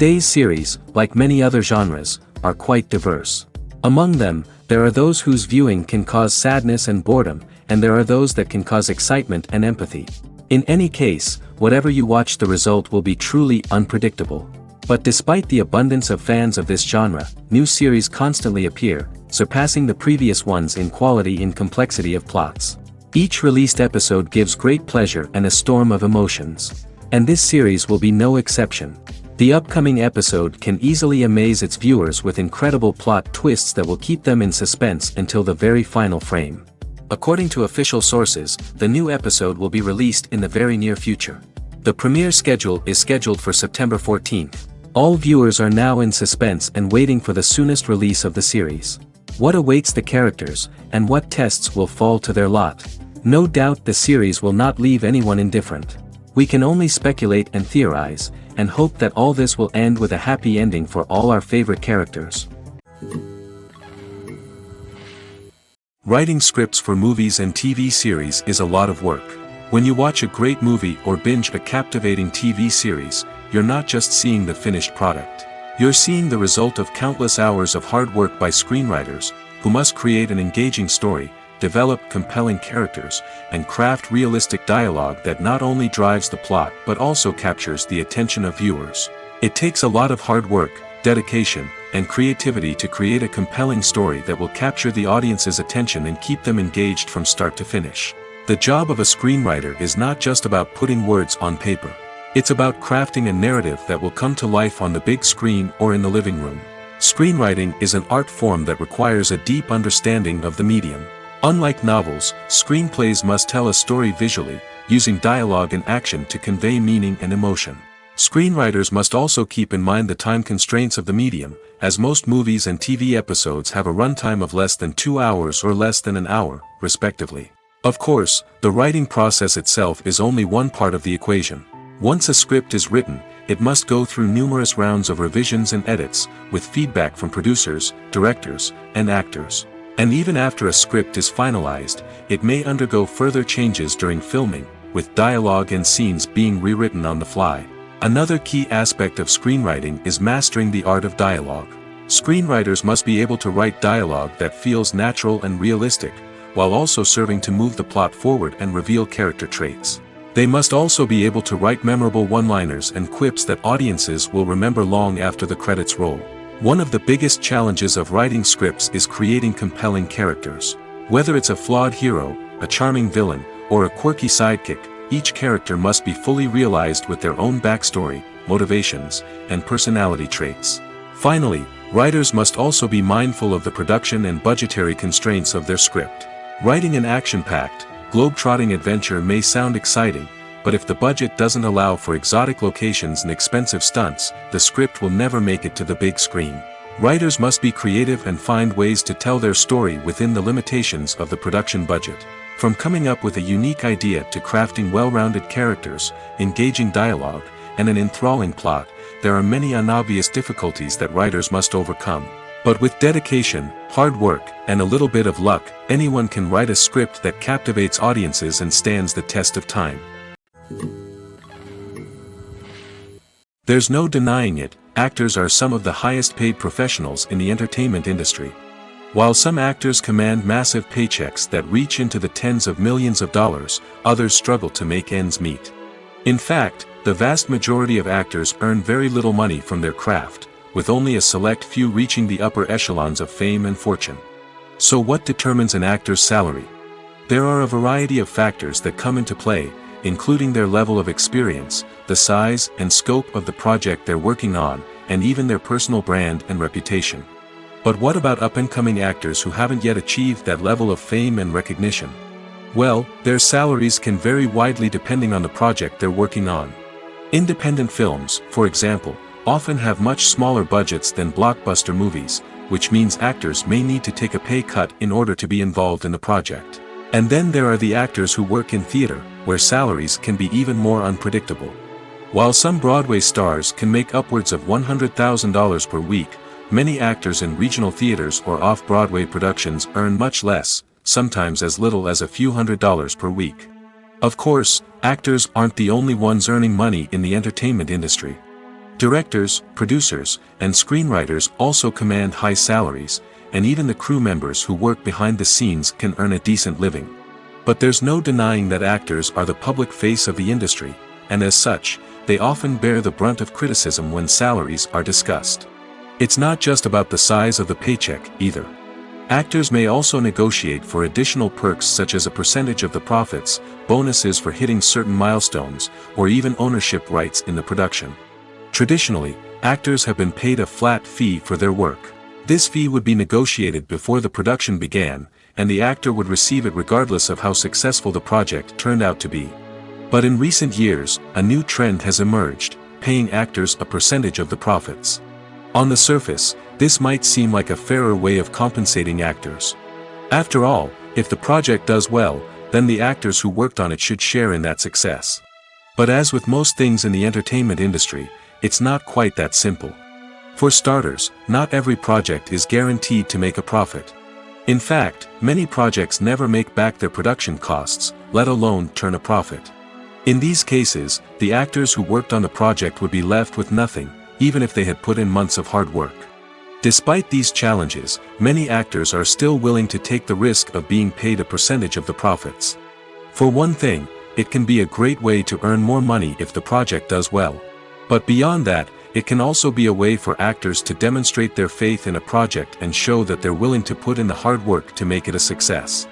Today's series, like many other genres, are quite diverse. Among them, there are those whose viewing can cause sadness and boredom, and there are those that can cause excitement and empathy. In any case, whatever you watch, the result will be truly unpredictable. But despite the abundance of fans of this genre, new series constantly appear, surpassing the previous ones in quality and complexity of plots. Each released episode gives great pleasure and a storm of emotions. And this series will be no exception. The upcoming episode can easily amaze its viewers with incredible plot twists that will keep them in suspense until the very final frame. According to official sources, the new episode will be released in the very near future. The premiere schedule is scheduled for September 14th. All viewers are now in suspense and waiting for the soonest release of the series. What awaits the characters, and what tests will fall to their lot? No doubt the series will not leave anyone indifferent. We can only speculate and theorize, and hope that all this will end with a happy ending for all our favorite characters. Writing scripts for movies and TV series is a lot of work. When you watch a great movie or binge a captivating TV series, you're not just seeing the finished product. You're seeing the result of countless hours of hard work by screenwriters, who must create an engaging story, develop compelling characters, and craft realistic dialogue that not only drives the plot but also captures the attention of viewers. It takes a lot of hard work, dedication, and creativity to create a compelling story that will capture the audience's attention and keep them engaged from start to finish. The job of a screenwriter is not just about putting words on paper. It's about crafting a narrative that will come to life on the big screen or in the living room. Screenwriting is an art form that requires a deep understanding of the medium. Unlike novels, screenplays must tell a story visually, using dialogue and action to convey meaning and emotion. Screenwriters must also keep in mind the time constraints of the medium, as most movies and TV episodes have a runtime of less than 2 hours or less than an hour, respectively. Of course, the writing process itself is only one part of the equation. Once a script is written, it must go through numerous rounds of revisions and edits, with feedback from producers, directors, and actors. And even after a script is finalized, it may undergo further changes during filming, with dialogue and scenes being rewritten on the fly. Another key aspect of screenwriting is mastering the art of dialogue. Screenwriters must be able to write dialogue that feels natural and realistic, while also serving to move the plot forward and reveal character traits. They must also be able to write memorable one-liners and quips that audiences will remember long after the credits roll. One of the biggest challenges of writing scripts is creating compelling characters. Whether it's a flawed hero, a charming villain, or a quirky sidekick, each character must be fully realized with their own backstory, motivations, and personality traits. Finally, writers must also be mindful of the production and budgetary constraints of their script. Writing an action-packed, globe-trotting adventure may sound exciting, but if the budget doesn't allow for exotic locations and expensive stunts, the script will never make it to the big screen. Writers must be creative and find ways to tell their story within the limitations of the production budget. From coming up with a unique idea to crafting well-rounded characters, engaging dialogue, and an enthralling plot, there are many unobvious difficulties that writers must overcome. But with dedication, hard work, and a little bit of luck, anyone can write a script that captivates audiences and stands the test of time. There's no denying it, actors are some of the highest paid professionals in the entertainment industry. While some actors command massive paychecks that reach into the tens of millions of dollars, others struggle to make ends meet. In fact, the vast majority of actors earn very little money from their craft, with only a select few reaching the upper echelons of fame and fortune. So what determines an actor's salary? There are a variety of factors that come into play, including their level of experience, the size and scope of the project they're working on, and even their personal brand and reputation. But what about up-and-coming actors who haven't yet achieved that level of fame and recognition? Well, their salaries can vary widely depending on the project they're working on. Independent films, for example, often have much smaller budgets than blockbuster movies, which means actors may need to take a pay cut in order to be involved in the project. And then there are the actors who work in theater, where salaries can be even more unpredictable. While some Broadway stars can make upwards of $100,000 per week, many actors in regional theaters or off-Broadway productions earn much less, sometimes as little as a few $100s per week. Of course, actors aren't the only ones earning money in the entertainment industry. Directors, producers, and screenwriters also command high salaries, and even the crew members who work behind the scenes can earn a decent living. But there's no denying that actors are the public face of the industry, and as such, they often bear the brunt of criticism when salaries are discussed. It's not just about the size of the paycheck, either. Actors may also negotiate for additional perks such as a percentage of the profits, bonuses for hitting certain milestones, or even ownership rights in the production. Traditionally, actors have been paid a flat fee for their work. This fee would be negotiated before the production began, and the actor would receive it regardless of how successful the project turned out to be. But in recent years, a new trend has emerged, paying actors a percentage of the profits. On the surface, this might seem like a fairer way of compensating actors. After all, if the project does well, then the actors who worked on it should share in that success. But as with most things in the entertainment industry, it's not quite that simple. For starters, not every project is guaranteed to make a profit. In fact, many projects never make back their production costs, let alone turn a profit. In these cases, the actors who worked on the project would be left with nothing, even if they had put in months of hard work. Despite these challenges, many actors are still willing to take the risk of being paid a percentage of the profits. For one thing, it can be a great way to earn more money if the project does well. But beyond that, it can also be a way for actors to demonstrate their faith in a project and show that they're willing to put in the hard work to make it a success.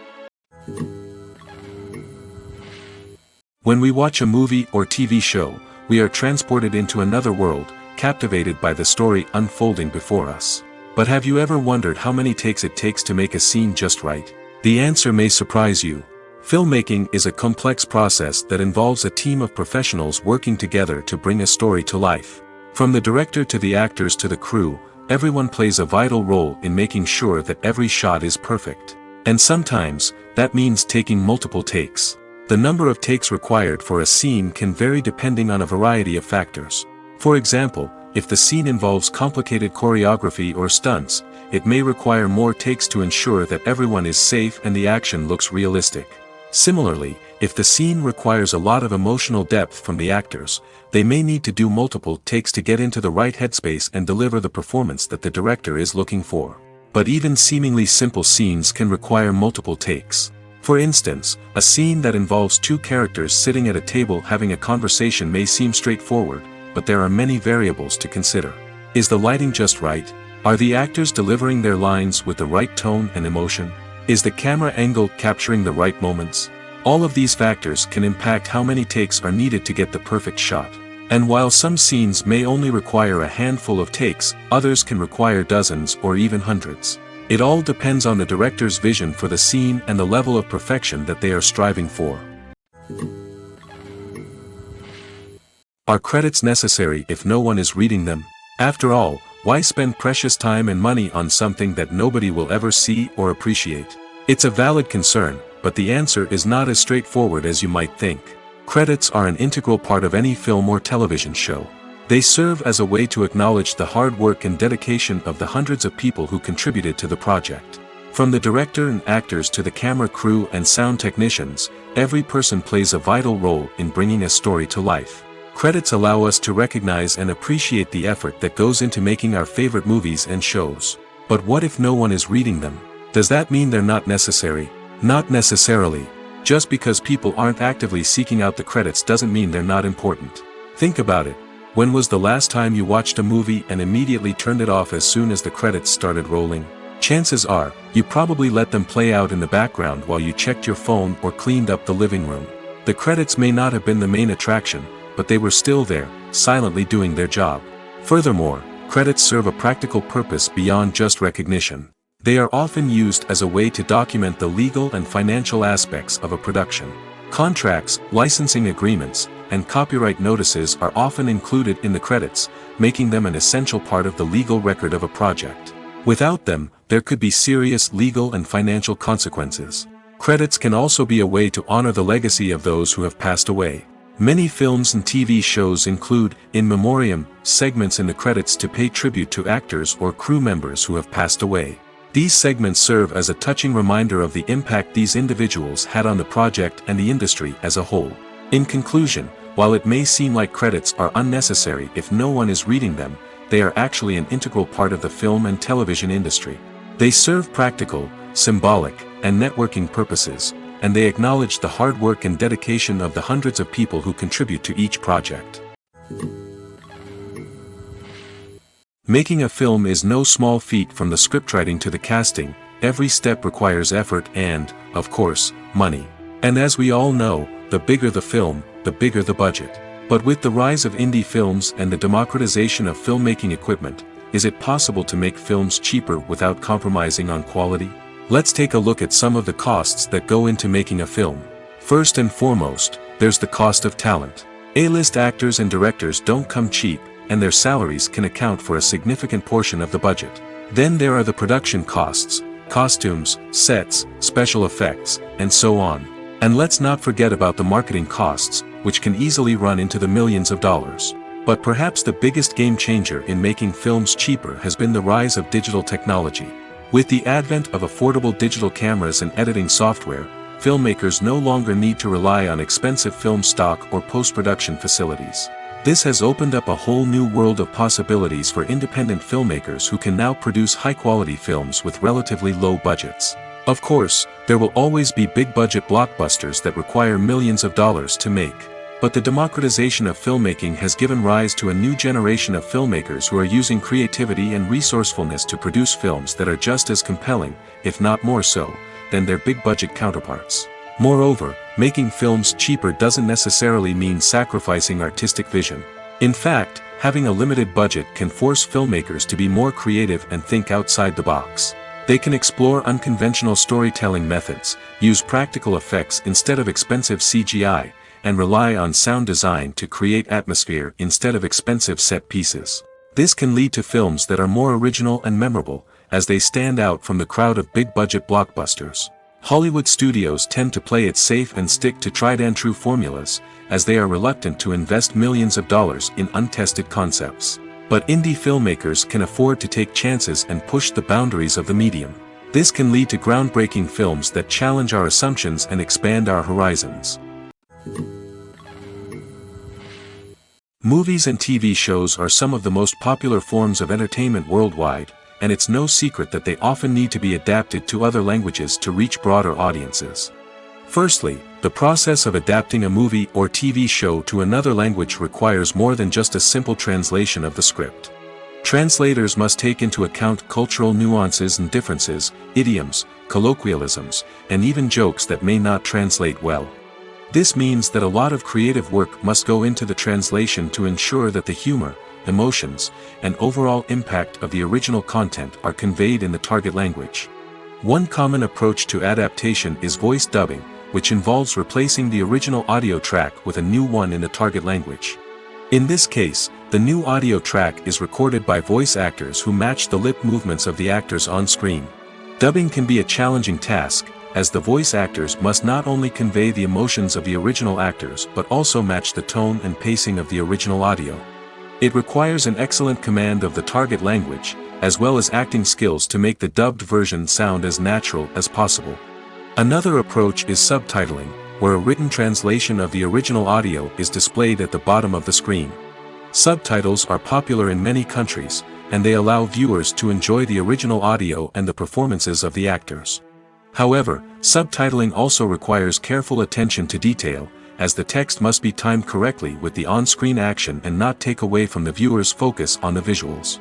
When we watch a movie or TV show, we are transported into another world, captivated by the story unfolding before us. But have you ever wondered how many takes it takes to make a scene just right? The answer may surprise you. Filmmaking is a complex process that involves a team of professionals working together to bring a story to life. From the director to the actors to the crew, everyone plays a vital role in making sure that every shot is perfect. And sometimes, that means taking multiple takes. The number of takes required for a scene can vary depending on a variety of factors. For example, if the scene involves complicated choreography or stunts, it may require more takes to ensure that everyone is safe and the action looks realistic. Similarly, if the scene requires a lot of emotional depth from the actors, they may need to do multiple takes to get into the right headspace and deliver the performance that the director is looking for. But even seemingly simple scenes can require multiple takes. For instance, a scene that involves two characters sitting at a table having a conversation may seem straightforward, but there are many variables to consider. Is the lighting just right? Are the actors delivering their lines with the right tone and emotion? Is the camera angle capturing the right moments? All of these factors can impact how many takes are needed to get the perfect shot. And while some scenes may only require a handful of takes, others can require dozens or even hundreds. It all depends on the director's vision for the scene and the level of perfection that they are striving for. Are credits necessary if no one is reading them? After all, why spend precious time and money on something that nobody will ever see or appreciate? It's a valid concern, but the answer is not as straightforward as you might think. Credits are an integral part of any film or television show. They serve as a way to acknowledge the hard work and dedication of the hundreds of people who contributed to the project. From the director and actors to the camera crew and sound technicians, every person plays a vital role in bringing a story to life. Credits allow us to recognize and appreciate the effort that goes into making our favorite movies and shows. But what if no one is reading them? Does that mean they're not necessary? Not necessarily. Just because people aren't actively seeking out the credits doesn't mean they're not important. Think about it. When was the last time you watched a movie and immediately turned it off as soon as the credits started rolling? Chances are, you probably let them play out in the background while you checked your phone or cleaned up the living room. The credits may not have been the main attraction, but they were still there, silently doing their job. Furthermore, credits serve a practical purpose beyond just recognition. They are often used as a way to document the legal and financial aspects of a production. Contracts, licensing agreements, and copyright notices are often included in the credits, making them an essential part of the legal record of a project. Without them, there could be serious legal and financial consequences. Credits can also be a way to honor the legacy of those who have passed away. Many films and TV shows include, in memoriam, segments in the credits to pay tribute to actors or crew members who have passed away. These segments serve as a touching reminder of the impact these individuals had on the project and the industry as a whole. In conclusion, While it may seem like credits are unnecessary if no one is reading them, they are actually an integral part of the film and television industry. They serve practical, symbolic, and networking purposes, and they acknowledge the hard work and dedication of the hundreds of people who contribute to each project. Making a film is no small feat. From the scriptwriting to the casting, every step requires effort and, of course, money. And as we all know, the bigger the film, the bigger the budget. But with the rise of indie films and the democratization of filmmaking equipment, is it possible to make films cheaper without compromising on quality? Let's take a look at some of the costs that go into making a film. First and foremost, there's the cost of talent. A-list actors and directors don't come cheap, and their salaries can account for a significant portion of the budget. Then there are the production costs, costumes, sets, special effects, and so on. And let's not forget about the marketing costs, which can easily run into the millions of dollars. But perhaps the biggest game changer in making films cheaper has been the rise of digital technology. With the advent of affordable digital cameras and editing software, filmmakers no longer need to rely on expensive film stock or post-production facilities. This has opened up a whole new world of possibilities for independent filmmakers who can now produce high-quality films with relatively low budgets. Of course, there will always be big-budget blockbusters that require millions of dollars to make. But the democratization of filmmaking has given rise to a new generation of filmmakers who are using creativity and resourcefulness to produce films that are just as compelling, if not more so, than their big-budget counterparts. Moreover, making films cheaper doesn't necessarily mean sacrificing artistic vision. In fact, having a limited budget can force filmmakers to be more creative and think outside the box. They can explore unconventional storytelling methods, use practical effects instead of expensive CGI, and rely on sound design to create atmosphere instead of expensive set pieces. This can lead to films that are more original and memorable, as they stand out from the crowd of big-budget blockbusters. Hollywood studios tend to play it safe and stick to tried-and-true formulas, as they are reluctant to invest millions of dollars in untested concepts. But indie filmmakers can afford to take chances and push the boundaries of the medium. This can lead to groundbreaking films that challenge our assumptions and expand our horizons. Movies and TV shows are some of the most popular forms of entertainment worldwide, and it's no secret that they often need to be adapted to other languages to reach broader audiences. Firstly, the process of adapting a movie or TV show to another language requires more than just a simple translation of the script. Translators must take into account cultural nuances and differences, idioms, colloquialisms, and even jokes that may not translate well. This means that a lot of creative work must go into the translation to ensure that the humor, emotions, and overall impact of the original content are conveyed in the target language. One common approach to adaptation is voice dubbing, which involves replacing the original audio track with a new one in the target language. In this case, the new audio track is recorded by voice actors who match the lip movements of the actors on screen. Dubbing can be a challenging task, as the voice actors must not only convey the emotions of the original actors but also match the tone and pacing of the original audio. It requires an excellent command of the target language, as well as acting skills to make the dubbed version sound as natural as possible. Another approach is subtitling, where a written translation of the original audio is displayed at the bottom of the screen. Subtitles are popular in many countries, and they allow viewers to enjoy the original audio and the performances of the actors. However, subtitling also requires careful attention to detail, as the text must be timed correctly with the on-screen action and not take away from the viewer's focus on the visuals.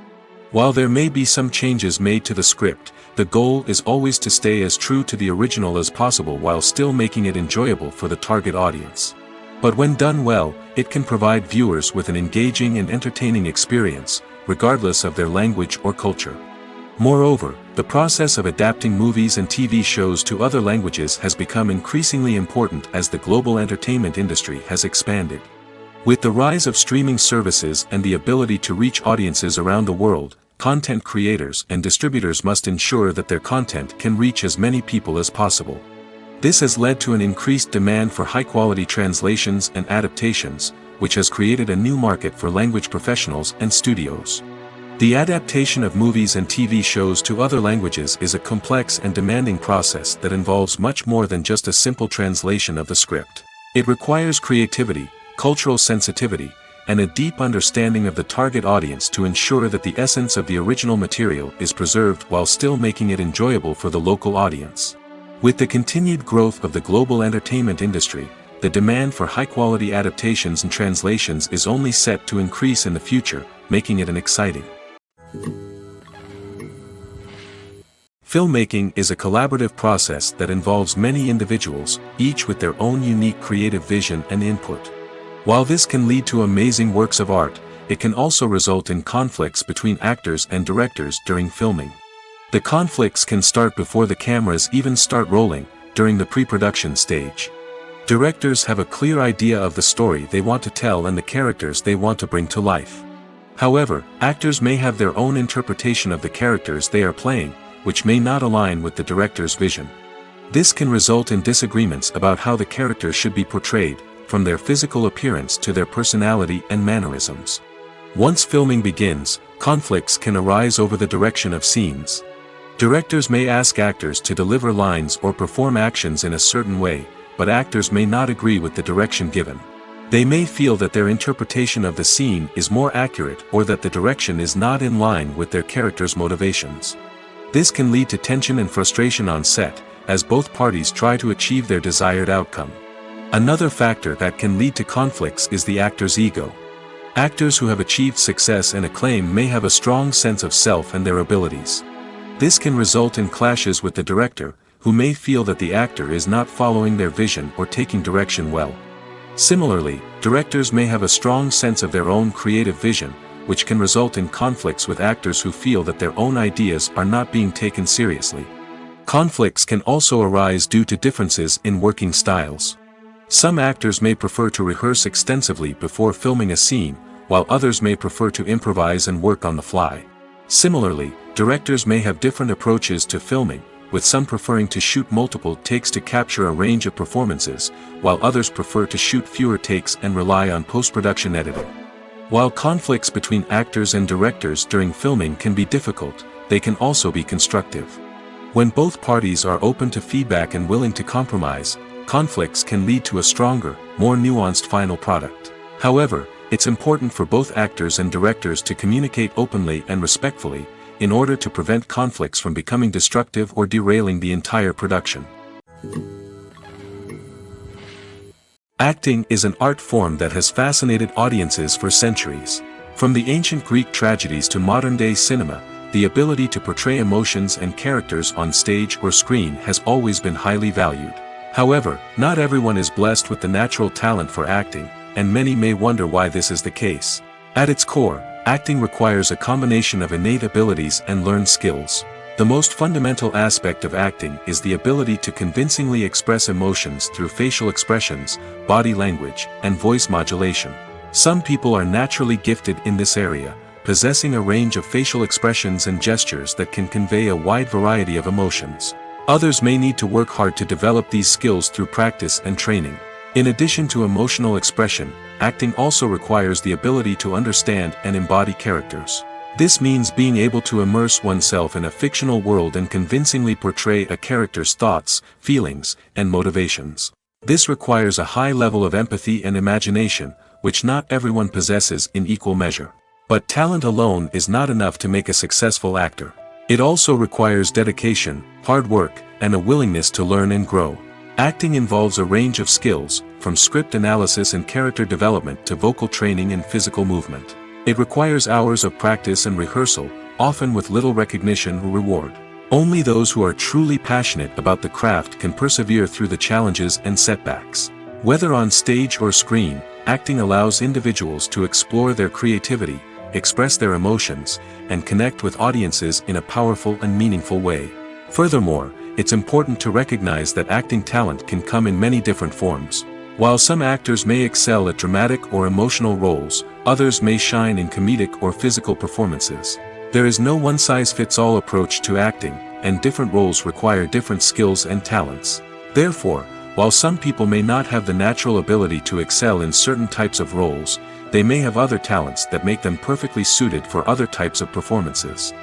While there may be some changes made to the script, the goal is always to stay as true to the original as possible while still making it enjoyable for the target audience. But when done well, it can provide viewers with an engaging and entertaining experience, regardless of their language or culture. Moreover, the process of adapting movies and TV shows to other languages has become increasingly important as the global entertainment industry has expanded. With the rise of streaming services and the ability to reach audiences around the world, content creators and distributors must ensure that their content can reach as many people as possible. This has led to an increased demand for high-quality translations and adaptations, which has created a new market for language professionals and studios. The adaptation of movies and TV shows to other languages is a complex and demanding process that involves much more than just a simple translation of the script. It requires creativity, cultural sensitivity, and a deep understanding of the target audience to ensure that the essence of the original material is preserved while still making it enjoyable for the local audience. With the continued growth of the global entertainment industry, the demand for high-quality adaptations and translations is only set to increase in the future, making it an exciting. Filmmaking is a collaborative process that involves many individuals, each with their own unique creative vision and input. While this can lead to amazing works of art, it can also result in conflicts between actors and directors during filming. The conflicts can start before the cameras even start rolling, during the pre-production stage. Directors have a clear idea of the story they want to tell and the characters they want to bring to life. However, actors may have their own interpretation of the characters they are playing, which may not align with the director's vision. This can result in disagreements about how the characters should be portrayed, from their physical appearance to their personality and mannerisms. Once filming begins, conflicts can arise over the direction of scenes. Directors may ask actors to deliver lines or perform actions in a certain way, but actors may not agree with the direction given. They may feel that their interpretation of the scene is more accurate or that the direction is not in line with their character's motivations. This can lead to tension and frustration on set, as both parties try to achieve their desired outcome. Another factor that can lead to conflicts is the actor's ego. Actors who have achieved success and acclaim may have a strong sense of self and their abilities. This can result in clashes with the director, who may feel that the actor is not following their vision or taking direction well. Similarly, directors may have a strong sense of their own creative vision, which can result in conflicts with actors who feel that their own ideas are not being taken seriously. Conflicts can also arise due to differences in working styles. Some actors may prefer to rehearse extensively before filming a scene, while others may prefer to improvise and work on the fly. Similarly, directors may have different approaches to filming, with some preferring to shoot multiple takes to capture a range of performances, while others prefer to shoot fewer takes and rely on post-production editing. While conflicts between actors and directors during filming can be difficult, they can also be constructive. When both parties are open to feedback and willing to compromise, conflicts can lead to a stronger, more nuanced final product. However, it's important for both actors and directors to communicate openly and respectfully, in order to prevent conflicts from becoming destructive or derailing the entire production. Acting is an art form that has fascinated audiences for centuries. From the ancient Greek tragedies to modern-day cinema, the ability to portray emotions and characters on stage or screen has always been highly valued. However, not everyone is blessed with the natural talent for acting, and many may wonder why this is the case. At its core, acting requires a combination of innate abilities and learned skills. The most fundamental aspect of acting is the ability to convincingly express emotions through facial expressions, body language, and voice modulation. Some people are naturally gifted in this area, possessing a range of facial expressions and gestures that can convey a wide variety of emotions. Others may need to work hard to develop these skills through practice and training. In addition to emotional expression, acting also requires the ability to understand and embody characters. This means being able to immerse oneself in a fictional world and convincingly portray a character's thoughts, feelings, and motivations. This requires a high level of empathy and imagination, which not everyone possesses in equal measure. But talent alone is not enough to make a successful actor. It also requires dedication, hard work, and a willingness to learn and grow. Acting involves a range of skills, from script analysis and character development to vocal training and physical movement. It requires hours of practice and rehearsal, often with little recognition or reward. Only those who are truly passionate about the craft can persevere through the challenges and setbacks. Whether on stage or screen, acting allows individuals to explore their creativity, express their emotions, and connect with audiences in a powerful and meaningful way. Furthermore, it's important to recognize that acting talent can come in many different forms. While some actors may excel at dramatic or emotional roles, others may shine in comedic or physical performances. There is no one-size-fits-all approach to acting, and different roles require different skills and talents. Therefore, while some people may not have the natural ability to excel in certain types of roles, they may have other talents that make them perfectly suited for other types of performances.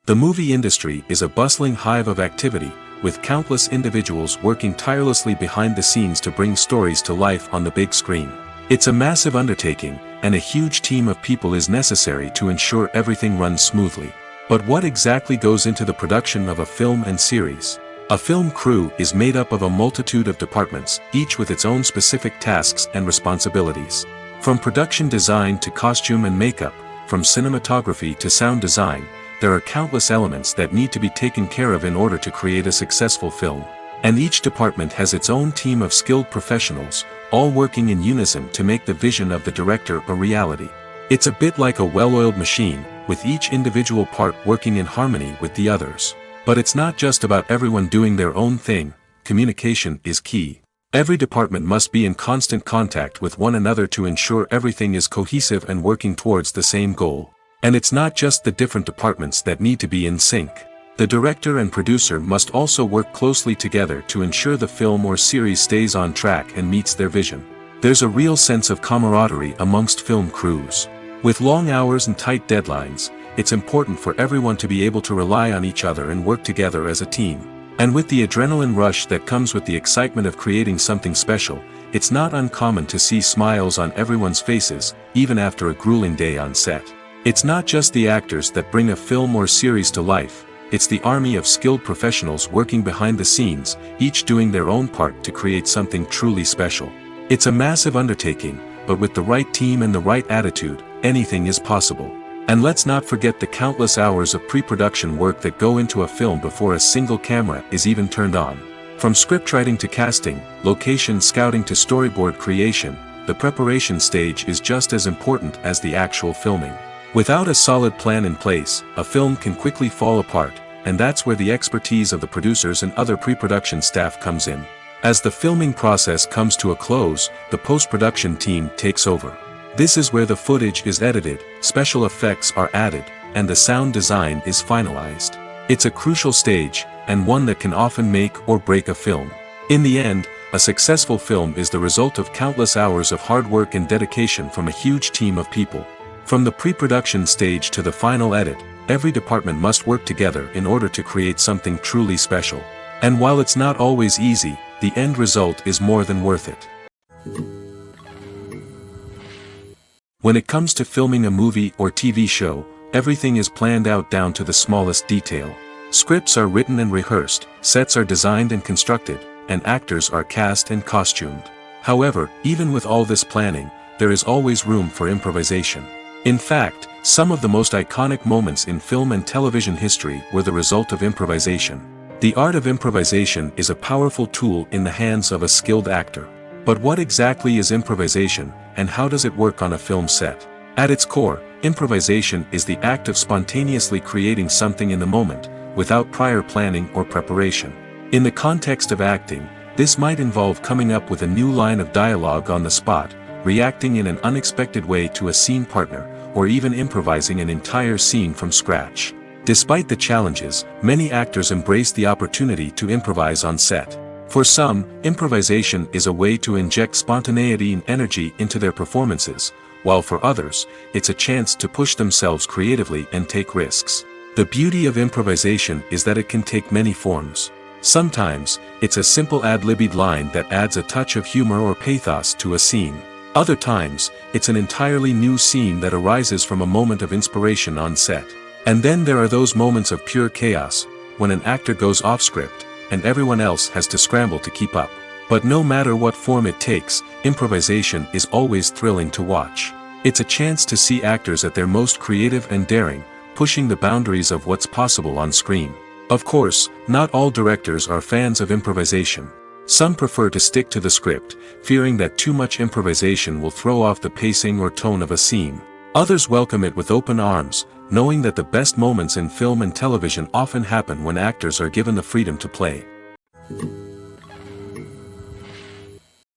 The movie industry is a bustling hive of activity, with countless individuals working tirelessly behind the scenes to bring stories to life on the big screen. It's a massive undertaking, and a huge team of people is necessary to ensure everything runs smoothly. But what exactly goes into the production of a film and series? A film crew is made up of a multitude of departments, each with its own specific tasks and responsibilities. From production design to costume and makeup, from cinematography to sound design, there are countless elements that need to be taken care of in order to create a successful film. And each department has its own team of skilled professionals, all working in unison to make the vision of the director a reality. It's a bit like a well-oiled machine, with each individual part working in harmony with the others. But it's not just about everyone doing their own thing. Communication is key. Every department must be in constant contact with one another to ensure everything is cohesive and working towards the same goal. And it's not just the different departments that need to be in sync. The director and producer must also work closely together to ensure the film or series stays on track and meets their vision. There's a real sense of camaraderie amongst film crews. With long hours and tight deadlines, it's important for everyone to be able to rely on each other and work together as a team. And with the adrenaline rush that comes with the excitement of creating something special, it's not uncommon to see smiles on everyone's faces, even after a grueling day on set. It's not just the actors that bring a film or series to life, it's the army of skilled professionals working behind the scenes, each doing their own part to create something truly special. It's a massive undertaking, but with the right team and the right attitude, anything is possible. And let's not forget the countless hours of pre-production work that go into a film before a single camera is even turned on. From scriptwriting to casting, location scouting to storyboard creation, the preparation stage is just as important as the actual filming. Without a solid plan in place, a film can quickly fall apart, and that's where the expertise of the producers and other pre-production staff comes in. As the filming process comes to a close, the post-production team takes over. This is where the footage is edited, special effects are added, and the sound design is finalized. It's a crucial stage, and one that can often make or break a film. In the end, a successful film is the result of countless hours of hard work and dedication from a huge team of people. From the pre-production stage to the final edit, every department must work together in order to create something truly special. And while it's not always easy, the end result is more than worth it. When it comes to filming a movie or TV show, everything is planned out down to the smallest detail. Scripts are written and rehearsed, sets are designed and constructed, and actors are cast and costumed. However, even with all this planning, there is always room for improvisation. In fact, some of the most iconic moments in film and television history were the result of improvisation. The art of improvisation is a powerful tool in the hands of a skilled actor. But what exactly is improvisation, and how does it work on a film set? At its core, improvisation is the act of spontaneously creating something in the moment, without prior planning or preparation. In the context of acting, this might involve coming up with a new line of dialogue on the spot, reacting in an unexpected way to a scene partner, or even improvising an entire scene from scratch. Despite the challenges, many actors embrace the opportunity to improvise on set. For some, improvisation is a way to inject spontaneity and energy into their performances, while for others, it's a chance to push themselves creatively and take risks. The beauty of improvisation is that it can take many forms. Sometimes, it's a simple ad-libbed line that adds a touch of humor or pathos to a scene. Other times, it's an entirely new scene that arises from a moment of inspiration on set. And then there are those moments of pure chaos, when an actor goes off script, and everyone else has to scramble to keep up. But no matter what form it takes, improvisation is always thrilling to watch. It's a chance to see actors at their most creative and daring, pushing the boundaries of what's possible on screen. Of course, not all directors are fans of improvisation. Some prefer to stick to the script, fearing that too much improvisation will throw off the pacing or tone of a scene. Others welcome it with open arms, knowing that the best moments in film and television often happen when actors are given the freedom to play.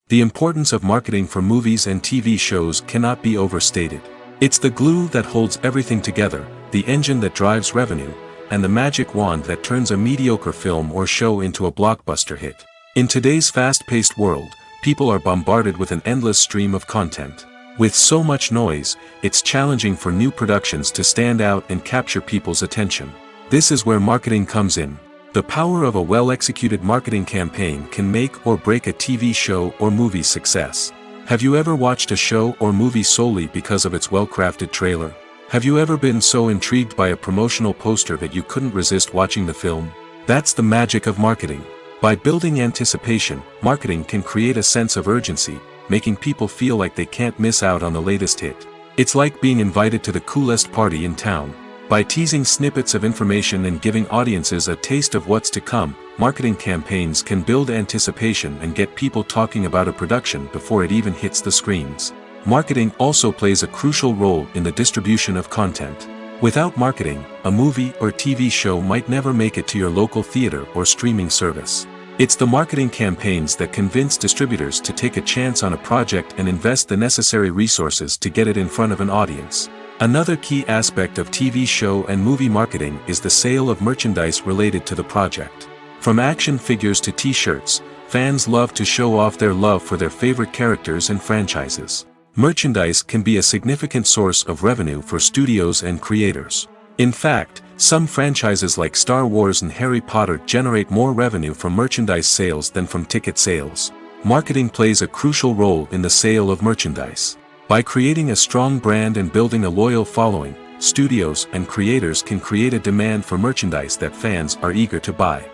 The importance of marketing for movies and TV shows cannot be overstated. It's the glue that holds everything together, the engine that drives revenue, and the magic wand that turns a mediocre film or show into a blockbuster hit. In today's fast-paced world, people are bombarded with an endless stream of content. With so much noise, it's challenging for new productions to stand out and capture people's attention. This is where marketing comes in. The power of a well-executed marketing campaign can make or break a TV show or movie's success. Have you ever watched a show or movie solely because of its well-crafted trailer? Have you ever been so intrigued by a promotional poster that you couldn't resist watching the film? That's the magic of marketing. By building anticipation, marketing can create a sense of urgency, making people feel like they can't miss out on the latest hit. It's like being invited to the coolest party in town. By teasing snippets of information and giving audiences a taste of what's to come, marketing campaigns can build anticipation and get people talking about a production before it even hits the screens. Marketing also plays a crucial role in the distribution of content. Without marketing, a movie or TV show might never make it to your local theater or streaming service. It's the marketing campaigns that convince distributors to take a chance on a project and invest the necessary resources to get it in front of an audience. Another key aspect of TV show and movie marketing is the sale of merchandise related to the project. From action figures to t-shirts, fans love to show off their love for their favorite characters and franchises. Merchandise can be a significant source of revenue for studios and creators. In fact, some franchises like Star Wars and Harry Potter generate more revenue from merchandise sales than from ticket sales. Marketing plays a crucial role in the sale of merchandise. By creating a strong brand and building a loyal following, studios and creators can create a demand for merchandise that fans are eager to buy.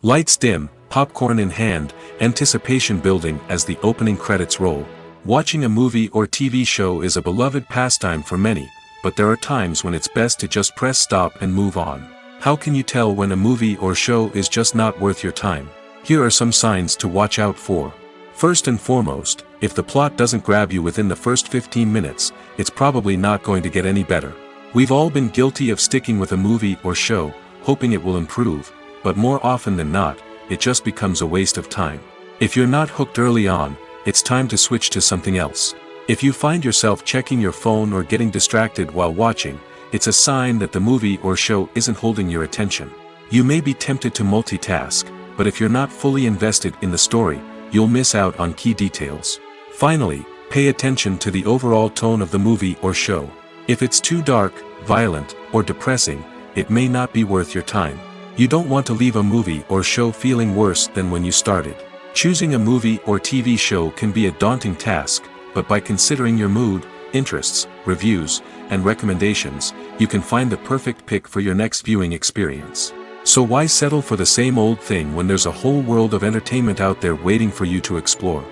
Lights dim, popcorn in hand, anticipation building as the opening credits roll. Watching a movie or TV show is a beloved pastime for many, but there are times when it's best to just press stop and move on. How can you tell when a movie or show is just not worth your time? Here are some signs to watch out for. First and foremost, if the plot doesn't grab you within the first 15 minutes, it's probably not going to get any better. We've all been guilty of sticking with a movie or show, hoping it will improve, but more often than not, it just becomes a waste of time. If you're not hooked early on, it's time to switch to something else. If you find yourself checking your phone or getting distracted while watching, it's a sign that the movie or show isn't holding your attention. You may be tempted to multitask, but if you're not fully invested in the story, you'll miss out on key details. Finally, pay attention to the overall tone of the movie or show. If it's too dark, violent, or depressing, it may not be worth your time. You don't want to leave a movie or show feeling worse than when you started. Choosing a movie or TV show can be a daunting task, but by considering your mood, interests, reviews, and recommendations, you can find the perfect pick for your next viewing experience. So why settle for the same old thing when there's a whole world of entertainment out there waiting for you to explore?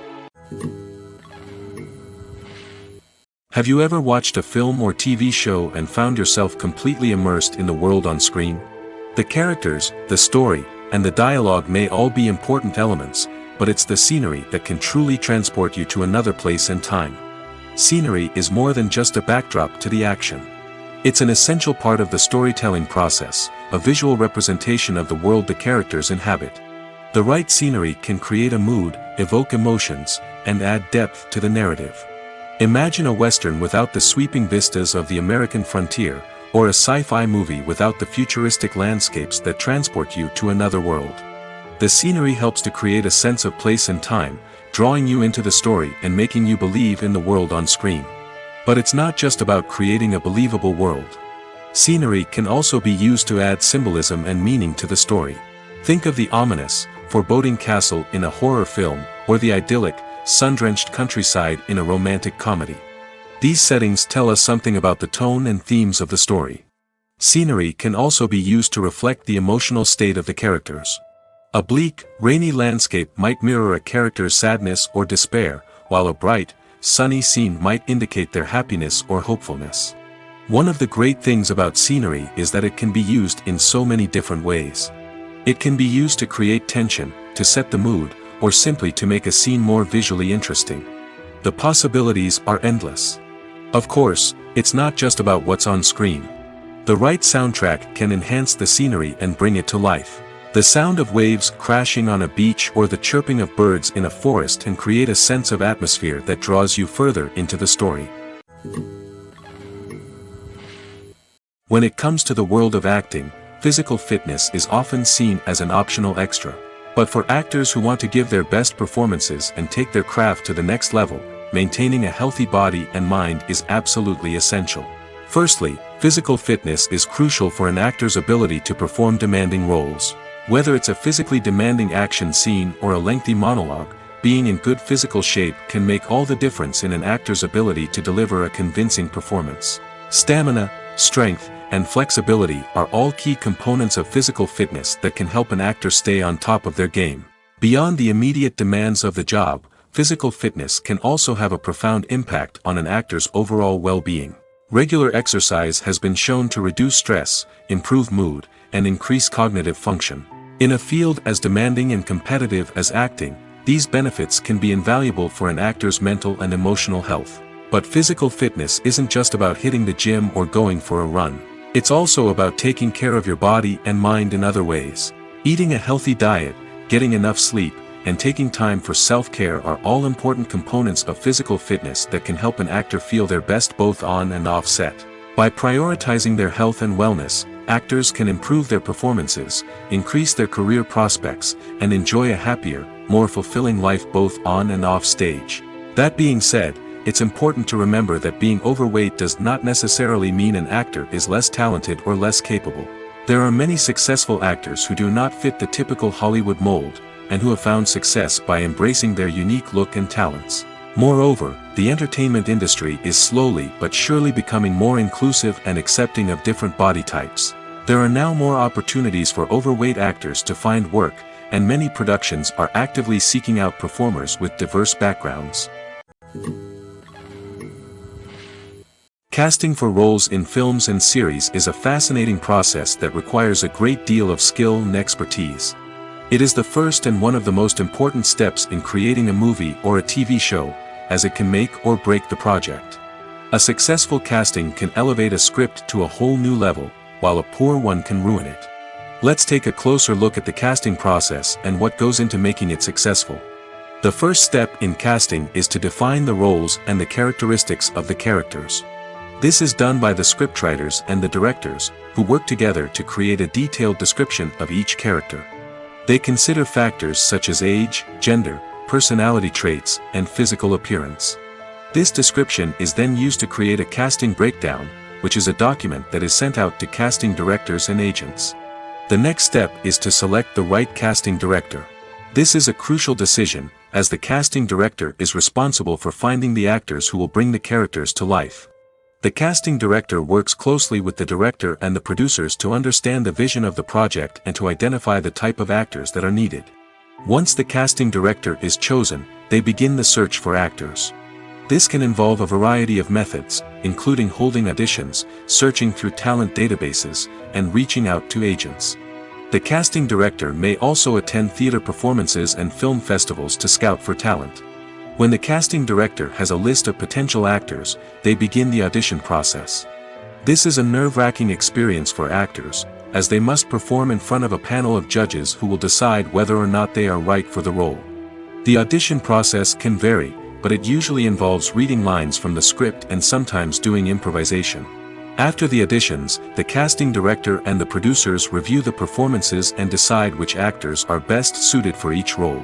Have you ever watched a film or TV show and found yourself completely immersed in the world on screen? The characters, the story, and the dialogue may all be important elements, but it's the scenery that can truly transport you to another place and time. Scenery is more than just a backdrop to the action. It's an essential part of the storytelling process, a visual representation of the world the characters inhabit. The right scenery can create a mood, evoke emotions, and add depth to the narrative. Imagine a Western without the sweeping vistas of the American frontier, or a sci-fi movie without the futuristic landscapes that transport you to another world. The scenery helps to create a sense of place and time, drawing you into the story and making you believe in the world on screen. But it's not just about creating a believable world. Scenery can also be used to add symbolism and meaning to the story. Think of the ominous, foreboding castle in a horror film, or the idyllic, sun-drenched countryside in a romantic comedy. These settings tell us something about the tone and themes of the story. Scenery can also be used to reflect the emotional state of the characters. A bleak, rainy landscape might mirror a character's sadness or despair, while a bright, sunny scene might indicate their happiness or hopefulness. One of the great things about scenery is that it can be used in so many different ways. It can be used to create tension, to set the mood, or simply to make a scene more visually interesting. The possibilities are endless. Of course, it's not just about what's on screen. The right soundtrack can enhance the scenery and bring it to life. The sound of waves crashing on a beach or the chirping of birds in a forest can create a sense of atmosphere that draws you further into the story. When it comes to the world of acting, physical fitness is often seen as an optional extra. But for actors who want to give their best performances and take their craft to the next level, maintaining a healthy body and mind is absolutely essential. Firstly, Physical fitness is crucial for an actor's ability to perform demanding roles. Whether it's a physically demanding action scene or a lengthy monologue, being in good physical shape can make all the difference in an actor's ability to deliver a convincing performance. Stamina, strength, and flexibility are all key components of physical fitness that can help an actor stay on top of their game. Beyond the immediate demands of the job, physical fitness can also have a profound impact on an actor's overall well-being. Regular exercise has been shown to reduce stress, improve mood, and increase cognitive function. In a field as demanding and competitive as acting, these benefits can be invaluable for an actor's mental and emotional health. But physical fitness isn't just about hitting the gym or going for a run. It's also about taking care of your body and mind in other ways. Eating a healthy diet, getting enough sleep, and taking time for self-care are all important components of physical fitness that can help an actor feel their best both on and off set. By prioritizing their health and wellness, actors can improve their performances, increase their career prospects, and enjoy a happier, more fulfilling life both on and off stage. That being said, it's important to remember that being overweight does not necessarily mean an actor is less talented or less capable. There are many successful actors who do not fit the typical Hollywood mold, and who have found success by embracing their unique look and talents. Moreover, the entertainment industry is slowly but surely becoming more inclusive and accepting of different body types. There are now more opportunities for overweight actors to find work, and many productions are actively seeking out performers with diverse backgrounds. Casting for roles in films and series is a fascinating process that requires a great deal of skill and expertise. It is the first and one of the most important steps in creating a movie or a TV show, as it can make or break the project. A successful casting can elevate a script to a whole new level, while a poor one can ruin it. Let's take a closer look at the casting process and what goes into making it successful. The first step in casting is to define the roles and the characteristics of the characters. This is done by the scriptwriters and the directors, who work together to create a detailed description of each character. They consider factors such as age, gender, personality traits, and physical appearance. This description is then used to create a casting breakdown, which is a document that is sent out to casting directors and agents. The next step is to select the right casting director. This is a crucial decision, as the casting director is responsible for finding the actors who will bring the characters to life. The casting director works closely with the director and the producers to understand the vision of the project and to identify the type of actors that are needed. Once the casting director is chosen, they begin the search for actors. This can involve a variety of methods, including holding auditions, searching through talent databases, and reaching out to agents. The casting director may also attend theater performances and film festivals to scout for talent. When the casting director has a list of potential actors, they begin the audition process. This is a nerve-wracking experience for actors, as they must perform in front of a panel of judges who will decide whether or not they are right for the role. The audition process can vary, but it usually involves reading lines from the script and sometimes doing improvisation. After the auditions, the casting director and the producers review the performances and decide which actors are best suited for each role.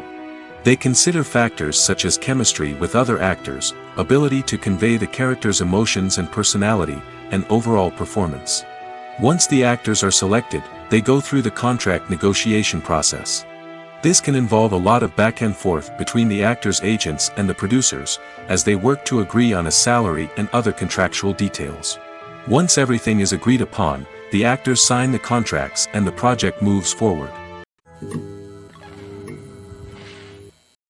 They consider factors such as chemistry with other actors, ability to convey the character's emotions and personality, and overall performance. Once the actors are selected, they go through the contract negotiation process. This can involve a lot of back and forth between the actors' agents and the producers, as they work to agree on a salary and other contractual details. Once everything is agreed upon, the actors sign the contracts and the project moves forward.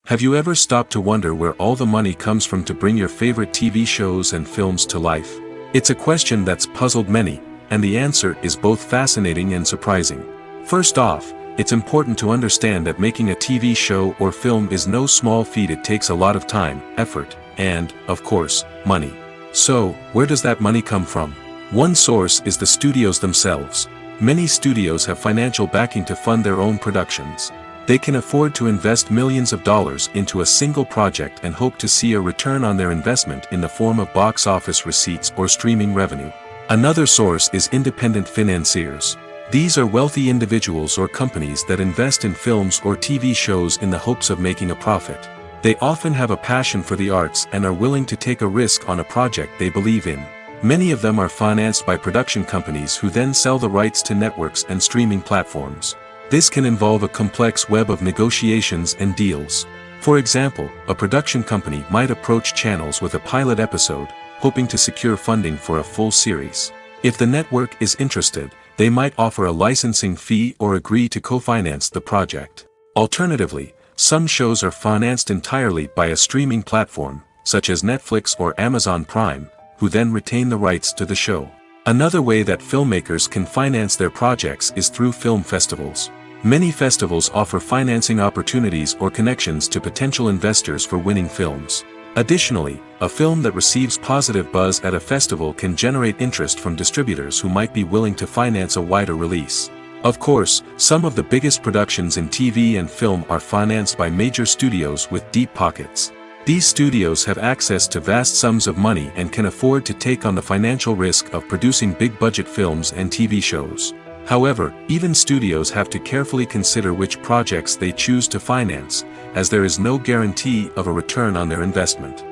Have you ever stopped to wonder where all the money comes from to bring your favorite TV shows and films to life? It's a question that's puzzled many, and the answer is both fascinating and surprising. First off, it's important to understand that making a TV show or film is no small feat. It takes a lot of time, effort, and, of course, money. So, where does that money come from? One source is the studios themselves. Many studios have financial backing to fund their own productions. They can afford to invest millions of dollars into a single project and hope to see a return on their investment in the form of box office receipts or streaming revenue. Another source is independent financiers. These are wealthy individuals or companies that invest in films or TV shows in the hopes of making a profit. They often have a passion for the arts and are willing to take a risk on a project they believe in. Many of them are financed by production companies who then sell the rights to networks and streaming platforms. This can involve a complex web of negotiations and deals. For example, a production company might approach channels with a pilot episode, hoping to secure funding for a full series. If the network is interested, they might offer a licensing fee or agree to co-finance the project. Alternatively, some shows are financed entirely by a streaming platform, such as Netflix or Amazon Prime, who then retain the rights to the show. Another way that filmmakers can finance their projects is through film festivals. Many festivals offer financing opportunities or connections to potential investors for winning films. Additionally, a film that receives positive buzz at a festival can generate interest from distributors who might be willing to finance a wider release. Of course, some of the biggest productions in TV and film are financed by major studios with deep pockets. These studios have access to vast sums of money and can afford to take on the financial risk of producing big-budget films and TV shows. However, even studios have to carefully consider which projects they choose to finance, as there is no guarantee of a return on their investment.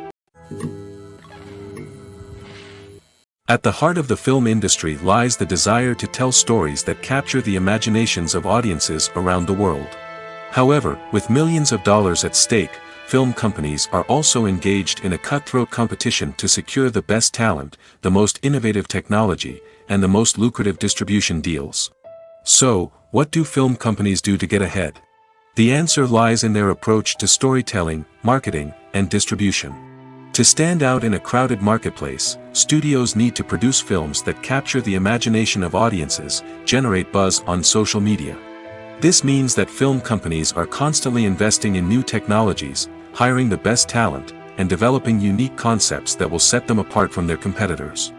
At the heart of the film industry lies the desire to tell stories that capture the imaginations of audiences around the world. However, with millions of dollars at stake, film companies are also engaged in a cutthroat competition to secure the best talent, the most innovative technology, and the most lucrative distribution deals. So, what do film companies do to get ahead? The answer lies in their approach to storytelling, marketing, and distribution. To stand out in a crowded marketplace, studios need to produce films that capture the imagination of audiences, generate buzz on social media. This means that film companies are constantly investing in new technologies, hiring the best talent, and developing unique concepts that will set them apart from their competitors.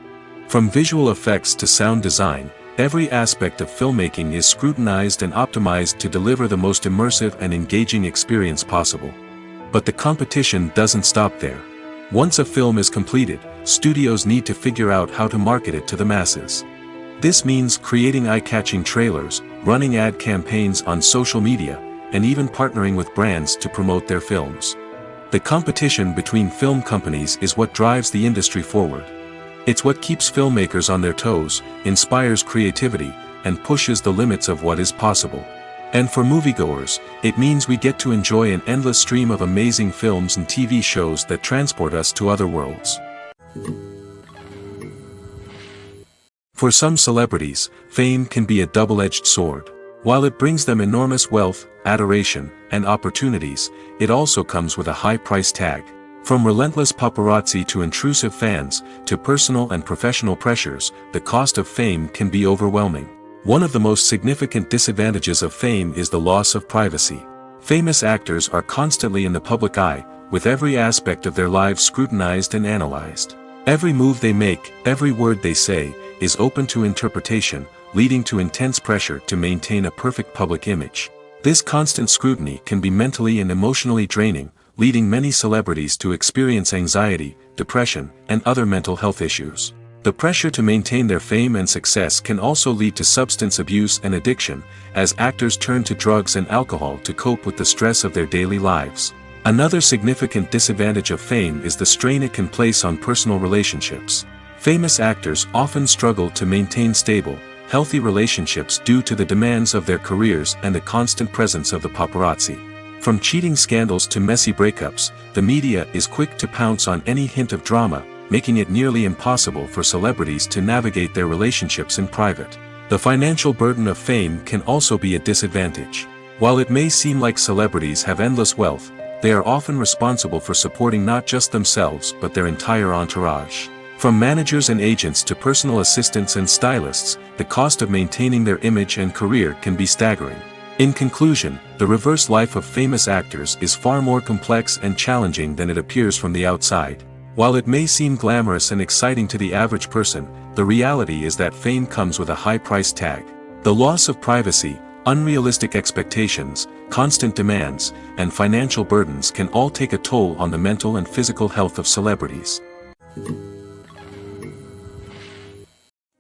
From visual effects to sound design, every aspect of filmmaking is scrutinized and optimized to deliver the most immersive and engaging experience possible. But the competition doesn't stop there. Once a film is completed, studios need to figure out how to market it to the masses. This means creating eye-catching trailers, running ad campaigns on social media, and even partnering with brands to promote their films. The competition between film companies is what drives the industry forward. It's what keeps filmmakers on their toes, inspires creativity, and pushes the limits of what is possible. And for moviegoers, it means we get to enjoy an endless stream of amazing films and TV shows that transport us to other worlds. For some celebrities, fame can be a double-edged sword. While it brings them enormous wealth, adoration, and opportunities, it also comes with a high price tag. From relentless paparazzi to intrusive fans, to personal and professional pressures, the cost of fame can be overwhelming. One of the most significant disadvantages of fame is the loss of privacy. Famous actors are constantly in the public eye, with every aspect of their lives scrutinized and analyzed. Every move they make, every word they say, is open to interpretation, leading to intense pressure to maintain a perfect public image. This constant scrutiny can be mentally and emotionally draining, leading many celebrities to experience anxiety, depression, and other mental health issues. The pressure to maintain their fame and success can also lead to substance abuse and addiction, as actors turn to drugs and alcohol to cope with the stress of their daily lives. Another significant disadvantage of fame is the strain it can place on personal relationships. Famous actors often struggle to maintain stable, healthy relationships due to the demands of their careers and the constant presence of the paparazzi. From cheating scandals to messy breakups, the media is quick to pounce on any hint of drama, making it nearly impossible for celebrities to navigate their relationships in private. The financial burden of fame can also be a disadvantage. While it may seem like celebrities have endless wealth, they are often responsible for supporting not just themselves but their entire entourage. From managers and agents to personal assistants and stylists, the cost of maintaining their image and career can be staggering. In conclusion, the reverse life of famous actors is far more complex and challenging than it appears from the outside. While it may seem glamorous and exciting to the average person, the reality is that fame comes with a high price tag. The loss of privacy, unrealistic expectations, constant demands, and financial burdens can all take a toll on the mental and physical health of celebrities.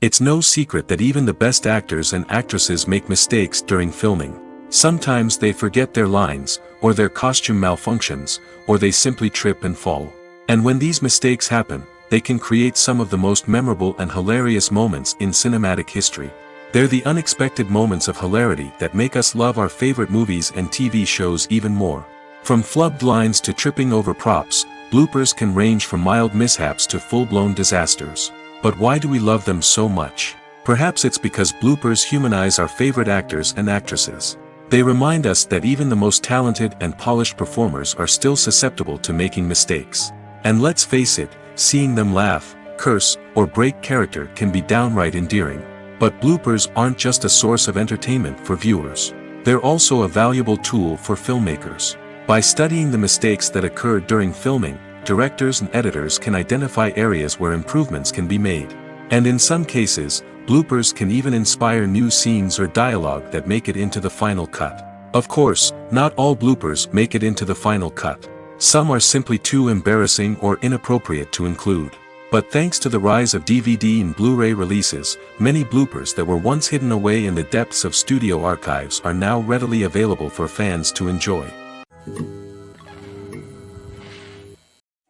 It's no secret that even the best actors and actresses make mistakes during filming. Sometimes they forget their lines, or their costume malfunctions, or they simply trip and fall. And when these mistakes happen, they can create some of the most memorable and hilarious moments in cinematic history. They're the unexpected moments of hilarity that make us love our favorite movies and TV shows even more. From flubbed lines to tripping over props, bloopers can range from mild mishaps to full-blown disasters. But why do we love them so much? Perhaps it's because bloopers humanize our favorite actors and actresses. They remind us that even the most talented and polished performers are still susceptible to making mistakes. And let's face it, seeing them laugh, curse, or break character can be downright endearing. But bloopers aren't just a source of entertainment for viewers. They're also a valuable tool for filmmakers. By studying the mistakes that occurred during filming, directors and editors can identify areas where improvements can be made. And in some cases, bloopers can even inspire new scenes or dialogue that make it into the final cut. Of course, not all bloopers make it into the final cut. Some are simply too embarrassing or inappropriate to include. But thanks to the rise of DVD and Blu-ray releases, many bloopers that were once hidden away in the depths of studio archives are now readily available for fans to enjoy.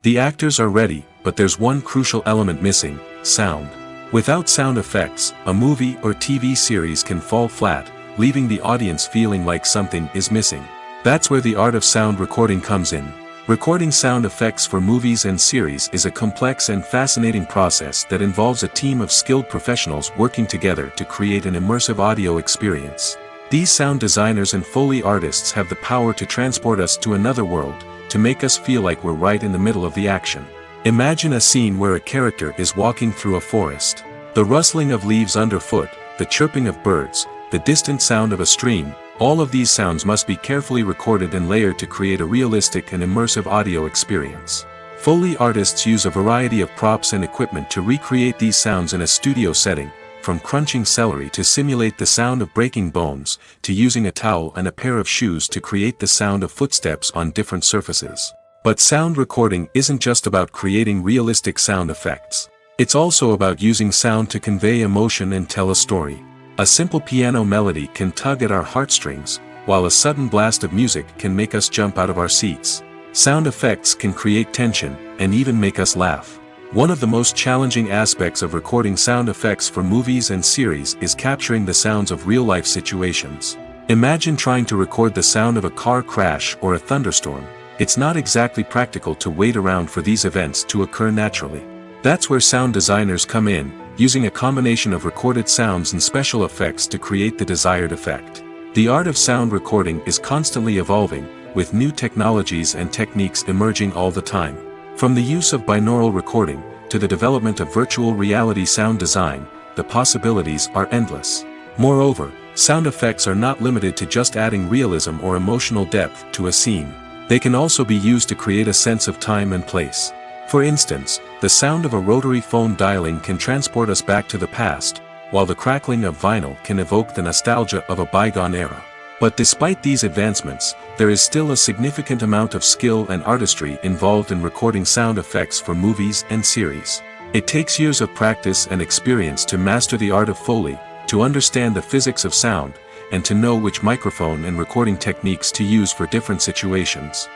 The actors are ready, but there's one crucial element missing: sound. Without sound effects, a movie or TV series can fall flat, leaving the audience feeling like something is missing. That's where the art of sound recording comes in. Recording sound effects for movies and series is a complex and fascinating process that involves a team of skilled professionals working together to create an immersive audio experience. These sound designers and Foley artists have the power to transport us to another world, to make us feel like we're right in the middle of the action. Imagine a scene where a character is walking through a forest. The rustling of leaves underfoot, the chirping of birds, the distant sound of a stream, all of these sounds must be carefully recorded and layered to create a realistic and immersive audio experience. Foley artists use a variety of props and equipment to recreate these sounds in a studio setting, from crunching celery to simulate the sound of breaking bones, to using a towel and a pair of shoes to create the sound of footsteps on different surfaces. But sound recording isn't just about creating realistic sound effects. It's also about using sound to convey emotion and tell a story. A simple piano melody can tug at our heartstrings, while a sudden blast of music can make us jump out of our seats. Sound effects can create tension, and even make us laugh. One of the most challenging aspects of recording sound effects for movies and series is capturing the sounds of real-life situations. Imagine trying to record the sound of a car crash or a thunderstorm. It's not exactly practical to wait around for these events to occur naturally. That's where sound designers come in, using a combination of recorded sounds and special effects to create the desired effect. The art of sound recording is constantly evolving, with new technologies and techniques emerging all the time. From the use of binaural recording, to the development of virtual reality sound design, the possibilities are endless. Moreover, sound effects are not limited to just adding realism or emotional depth to a scene. They can also be used to create a sense of time and place. For instance, the sound of a rotary phone dialing can transport us back to the past, while the crackling of vinyl can evoke the nostalgia of a bygone era. But despite these advancements, there is still a significant amount of skill and artistry involved in recording sound effects for movies and series. It takes years of practice and experience to master the art of Foley, to understand the physics of sound, and to know which microphone and recording techniques to use for different situations.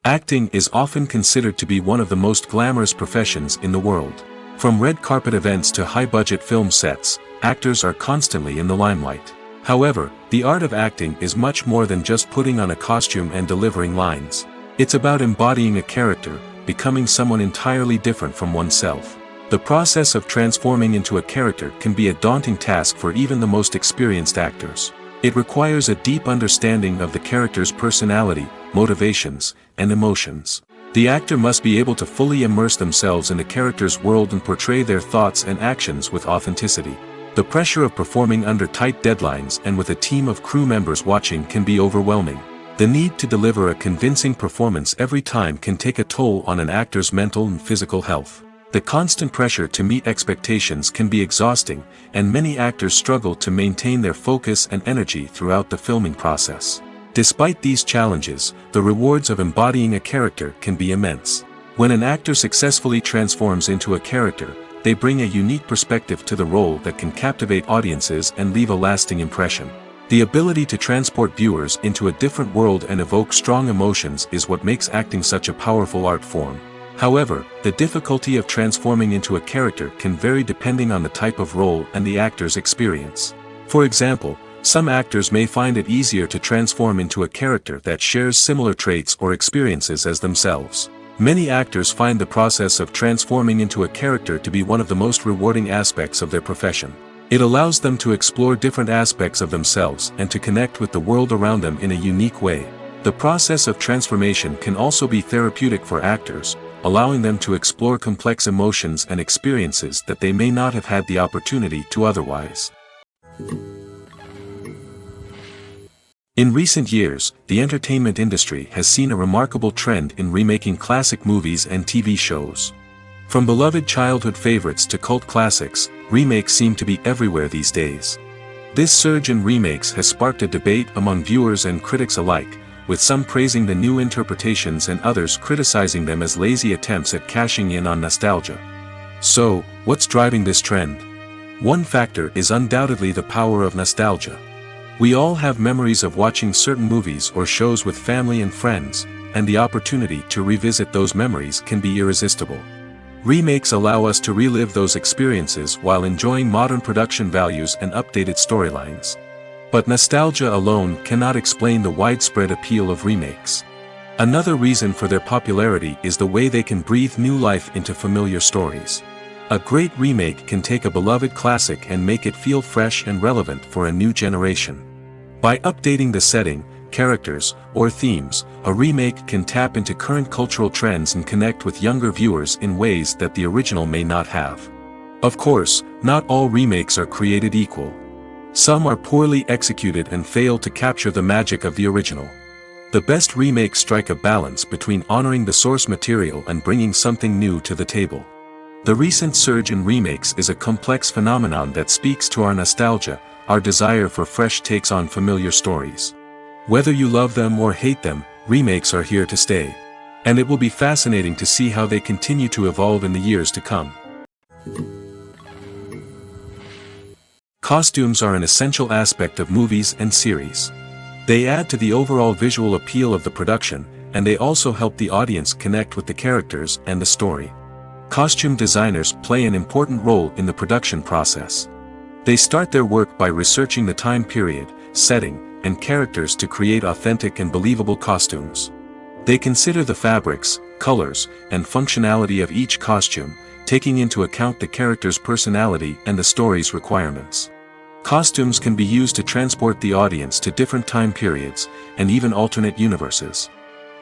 Acting is often considered to be one of the most glamorous professions in the world. From red carpet events to high-budget film sets, actors are constantly in the limelight. However, the art of acting is much more than just putting on a costume and delivering lines. It's about embodying a character, becoming someone entirely different from oneself. The process of transforming into a character can be a daunting task for even the most experienced actors. It requires a deep understanding of the character's personality, motivations, and emotions. The actor must be able to fully immerse themselves in the character's world and portray their thoughts and actions with authenticity. The pressure of performing under tight deadlines and with a team of crew members watching can be overwhelming. The need to deliver a convincing performance every time can take a toll on an actor's mental and physical health. The constant pressure to meet expectations can be exhausting, and many actors struggle to maintain their focus and energy throughout the filming process. Despite these challenges, the rewards of embodying a character can be immense. When an actor successfully transforms into a character, they bring a unique perspective to the role that can captivate audiences and leave a lasting impression. The ability to transport viewers into a different world and evoke strong emotions is what makes acting such a powerful art form. However, the difficulty of transforming into a character can vary depending on the type of role and the actor's experience. For example, some actors may find it easier to transform into a character that shares similar traits or experiences as themselves. Many actors find the process of transforming into a character to be one of the most rewarding aspects of their profession. It allows them to explore different aspects of themselves and to connect with the world around them in a unique way. The process of transformation can also be therapeutic for actors, allowing them to explore complex emotions and experiences that they may not have had the opportunity to otherwise. In recent years, the entertainment industry has seen a remarkable trend in remaking classic movies and TV shows. From beloved childhood favorites to cult classics, remakes seem to be everywhere these days. This surge in remakes has sparked a debate among viewers and critics alike, with some praising the new interpretations and others criticizing them as lazy attempts at cashing in on nostalgia. So, what's driving this trend? One factor is undoubtedly the power of nostalgia. We all have memories of watching certain movies or shows with family and friends, and the opportunity to revisit those memories can be irresistible. Remakes allow us to relive those experiences while enjoying modern production values and updated storylines. But nostalgia alone cannot explain the widespread appeal of remakes. Another reason for their popularity is the way they can breathe new life into familiar stories. A great remake can take a beloved classic and make it feel fresh and relevant for a new generation. By updating the setting, characters, or themes, a remake can tap into current cultural trends and connect with younger viewers in ways that the original may not have. Of course, not all remakes are created equal. Some are poorly executed and fail to capture the magic of the original. The best remakes strike a balance between honoring the source material and bringing something new to the table. The recent surge in remakes is a complex phenomenon that speaks to our nostalgia, our desire for fresh takes on familiar stories. Whether you love them or hate them, remakes are here to stay. And it will be fascinating to see how they continue to evolve in the years to come. Costumes are an essential aspect of movies and series. They add to the overall visual appeal of the production, and they also help the audience connect with the characters and the story. Costume designers play an important role in the production process. They start their work by researching the time period, setting, and characters to create authentic and believable costumes. They consider the fabrics, colors, and functionality of each costume, taking into account the character's personality and the story's requirements. Costumes can be used to transport the audience to different time periods, and even alternate universes.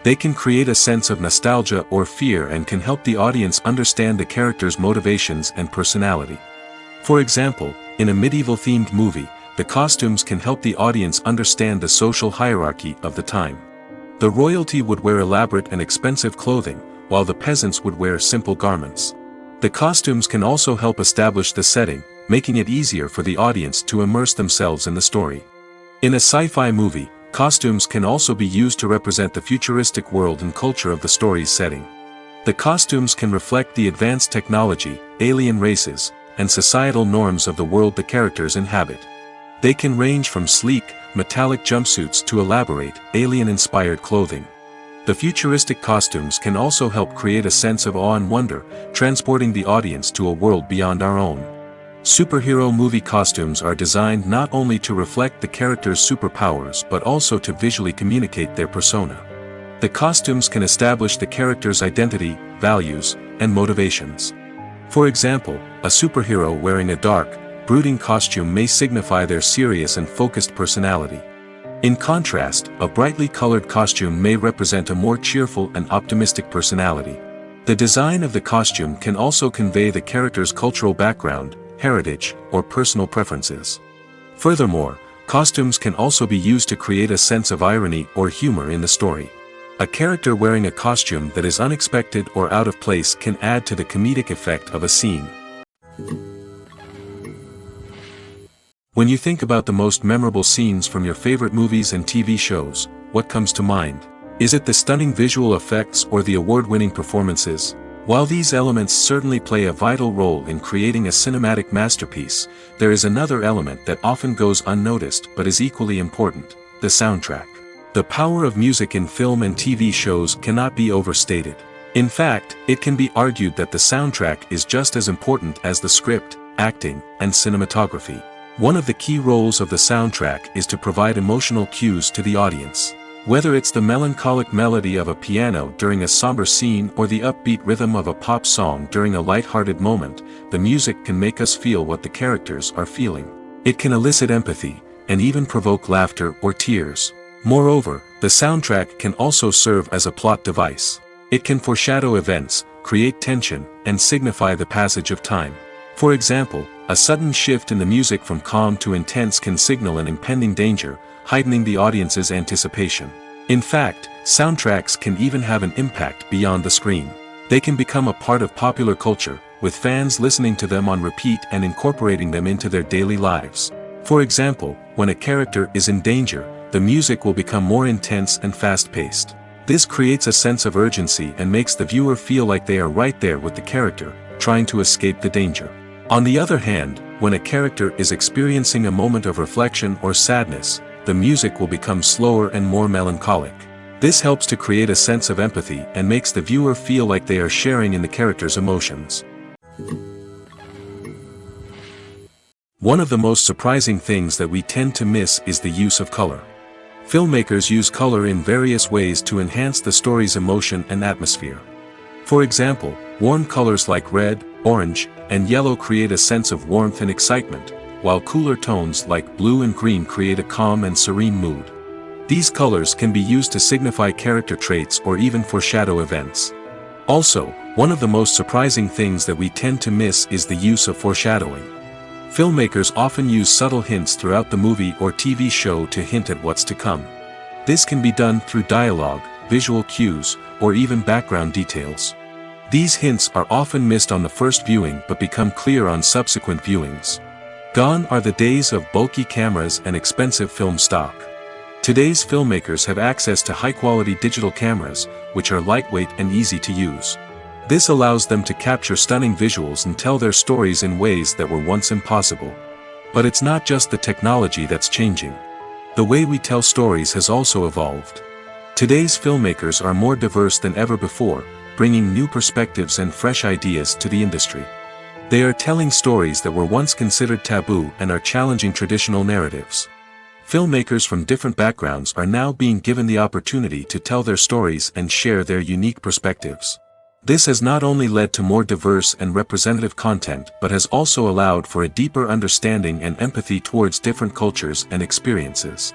They can create a sense of nostalgia or fear and can help the audience understand the character's motivations and personality. For example, in a medieval-themed movie, the costumes can help the audience understand the social hierarchy of the time. The royalty would wear elaborate and expensive clothing, while the peasants would wear simple garments. The costumes can also help establish the setting, making it easier for the audience to immerse themselves in the story. In a sci-fi movie, costumes can also be used to represent the futuristic world and culture of the story's setting. The costumes can reflect the advanced technology, alien races, and societal norms of the world the characters inhabit. They can range from sleek, metallic jumpsuits to elaborate, alien-inspired clothing. The futuristic costumes can also help create a sense of awe and wonder, transporting the audience to a world beyond our own. Superhero movie costumes are designed not only to reflect the character's superpowers but also to visually communicate their persona. The costumes can establish the character's identity, values, and motivations. For example, a superhero wearing a dark, brooding costume may signify their serious and focused personality. In contrast, a brightly colored costume may represent a more cheerful and optimistic personality. The design of the costume can also convey the character's cultural background, heritage, or personal preferences. Furthermore, costumes can also be used to create a sense of irony or humor in the story. A character wearing a costume that is unexpected or out of place can add to the comedic effect of a scene. When you think about the most memorable scenes from your favorite movies and TV shows, what comes to mind? Is it the stunning visual effects or the award-winning performances? While these elements certainly play a vital role in creating a cinematic masterpiece, there is another element that often goes unnoticed but is equally important: the soundtrack. The power of music in film and TV shows cannot be overstated. In fact, it can be argued that the soundtrack is just as important as the script, acting, and cinematography. One of the key roles of the soundtrack is to provide emotional cues to the audience. Whether it's the melancholic melody of a piano during a somber scene or the upbeat rhythm of a pop song during a light-hearted moment, the music can make us feel what the characters are feeling. It can elicit empathy, and even provoke laughter or tears. Moreover, the soundtrack can also serve as a plot device. It can foreshadow events, create tension, and signify the passage of time. For example, a sudden shift in the music from calm to intense can signal an impending danger, heightening the audience's anticipation. In fact, soundtracks can even have an impact beyond the screen. They can become a part of popular culture, with fans listening to them on repeat and incorporating them into their daily lives. For example, when a character is in danger, the music will become more intense and fast-paced. This creates a sense of urgency and makes the viewer feel like they are right there with the character, trying to escape the danger. On the other hand, when a character is experiencing a moment of reflection or sadness, the music will become slower and more melancholic. This helps to create a sense of empathy and makes the viewer feel like they are sharing in the character's emotions. One of the most surprising things that we tend to miss is the use of color. Filmmakers use color in various ways to enhance the story's emotion and atmosphere. For example, warm colors like red, orange, and yellow create a sense of warmth and excitement, while cooler tones like blue and green create a calm and serene mood. These colors can be used to signify character traits or even foreshadow events. Also, one of the most surprising things that we tend to miss is the use of foreshadowing. Filmmakers often use subtle hints throughout the movie or TV show to hint at what's to come. This can be done through dialogue, visual cues, or even background details. These hints are often missed on the first viewing but become clear on subsequent viewings. Gone are the days of bulky cameras and expensive film stock. Today's filmmakers have access to high-quality digital cameras, which are lightweight and easy to use. This allows them to capture stunning visuals and tell their stories in ways that were once impossible. But it's not just the technology that's changing. The way we tell stories has also evolved. Today's filmmakers are more diverse than ever before, bringing new perspectives and fresh ideas to the industry. They are telling stories that were once considered taboo and are challenging traditional narratives. Filmmakers from different backgrounds are now being given the opportunity to tell their stories and share their unique perspectives. This has not only led to more diverse and representative content but has also allowed for a deeper understanding and empathy towards different cultures and experiences.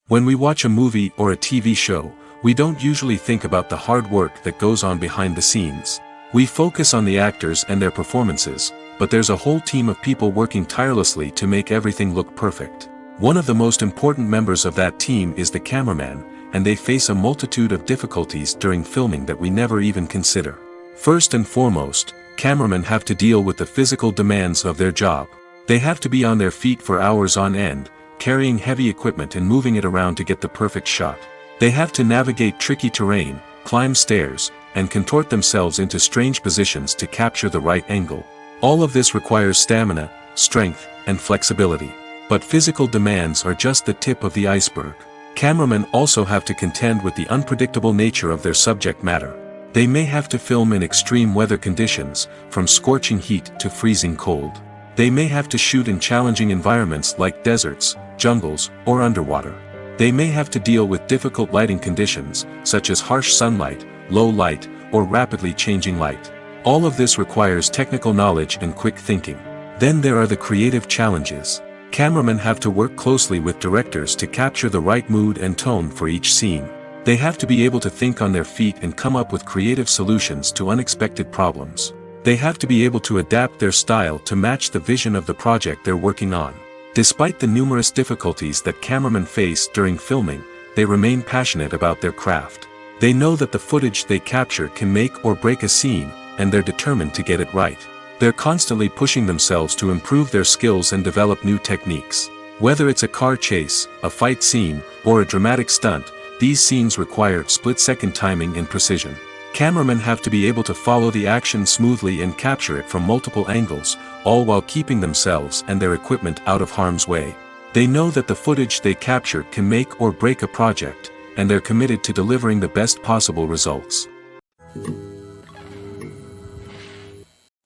When we watch a movie or a TV show, we don't usually think about the hard work that goes on behind the scenes. We focus on the actors and their performances, but there's a whole team of people working tirelessly to make everything look perfect. One of the most important members of that team is the cameraman, and they face a multitude of difficulties during filming that we never even consider. First and foremost, cameramen have to deal with the physical demands of their job. They have to be on their feet for hours on end, carrying heavy equipment and moving it around to get the perfect shot. They have to navigate tricky terrain, climb stairs, and contort themselves into strange positions to capture the right angle. All of this requires stamina, strength, and flexibility. But physical demands are just the tip of the iceberg. Cameramen also have to contend with the unpredictable nature of their subject matter. They may have to film in extreme weather conditions, from scorching heat to freezing cold. They may have to shoot in challenging environments like deserts, jungles, or underwater. They may have to deal with difficult lighting conditions, such as harsh sunlight, low light, or rapidly changing light. All of this requires technical knowledge and quick thinking. Then there are the creative challenges. Cameramen have to work closely with directors to capture the right mood and tone for each scene. They have to be able to think on their feet and come up with creative solutions to unexpected problems. They have to be able to adapt their style to match the vision of the project they're working on. Despite the numerous difficulties that cameramen face during filming, they remain passionate about their craft. They know that the footage they capture can make or break a scene, and they're determined to get it right. They're constantly pushing themselves to improve their skills and develop new techniques. Whether it's a car chase, a fight scene, or a dramatic stunt, these scenes require split-second timing and precision. Cameramen have to be able to follow the action smoothly and capture it from multiple angles, all while keeping themselves and their equipment out of harm's way. They know that the footage they capture can make or break a project, and they're committed to delivering the best possible results.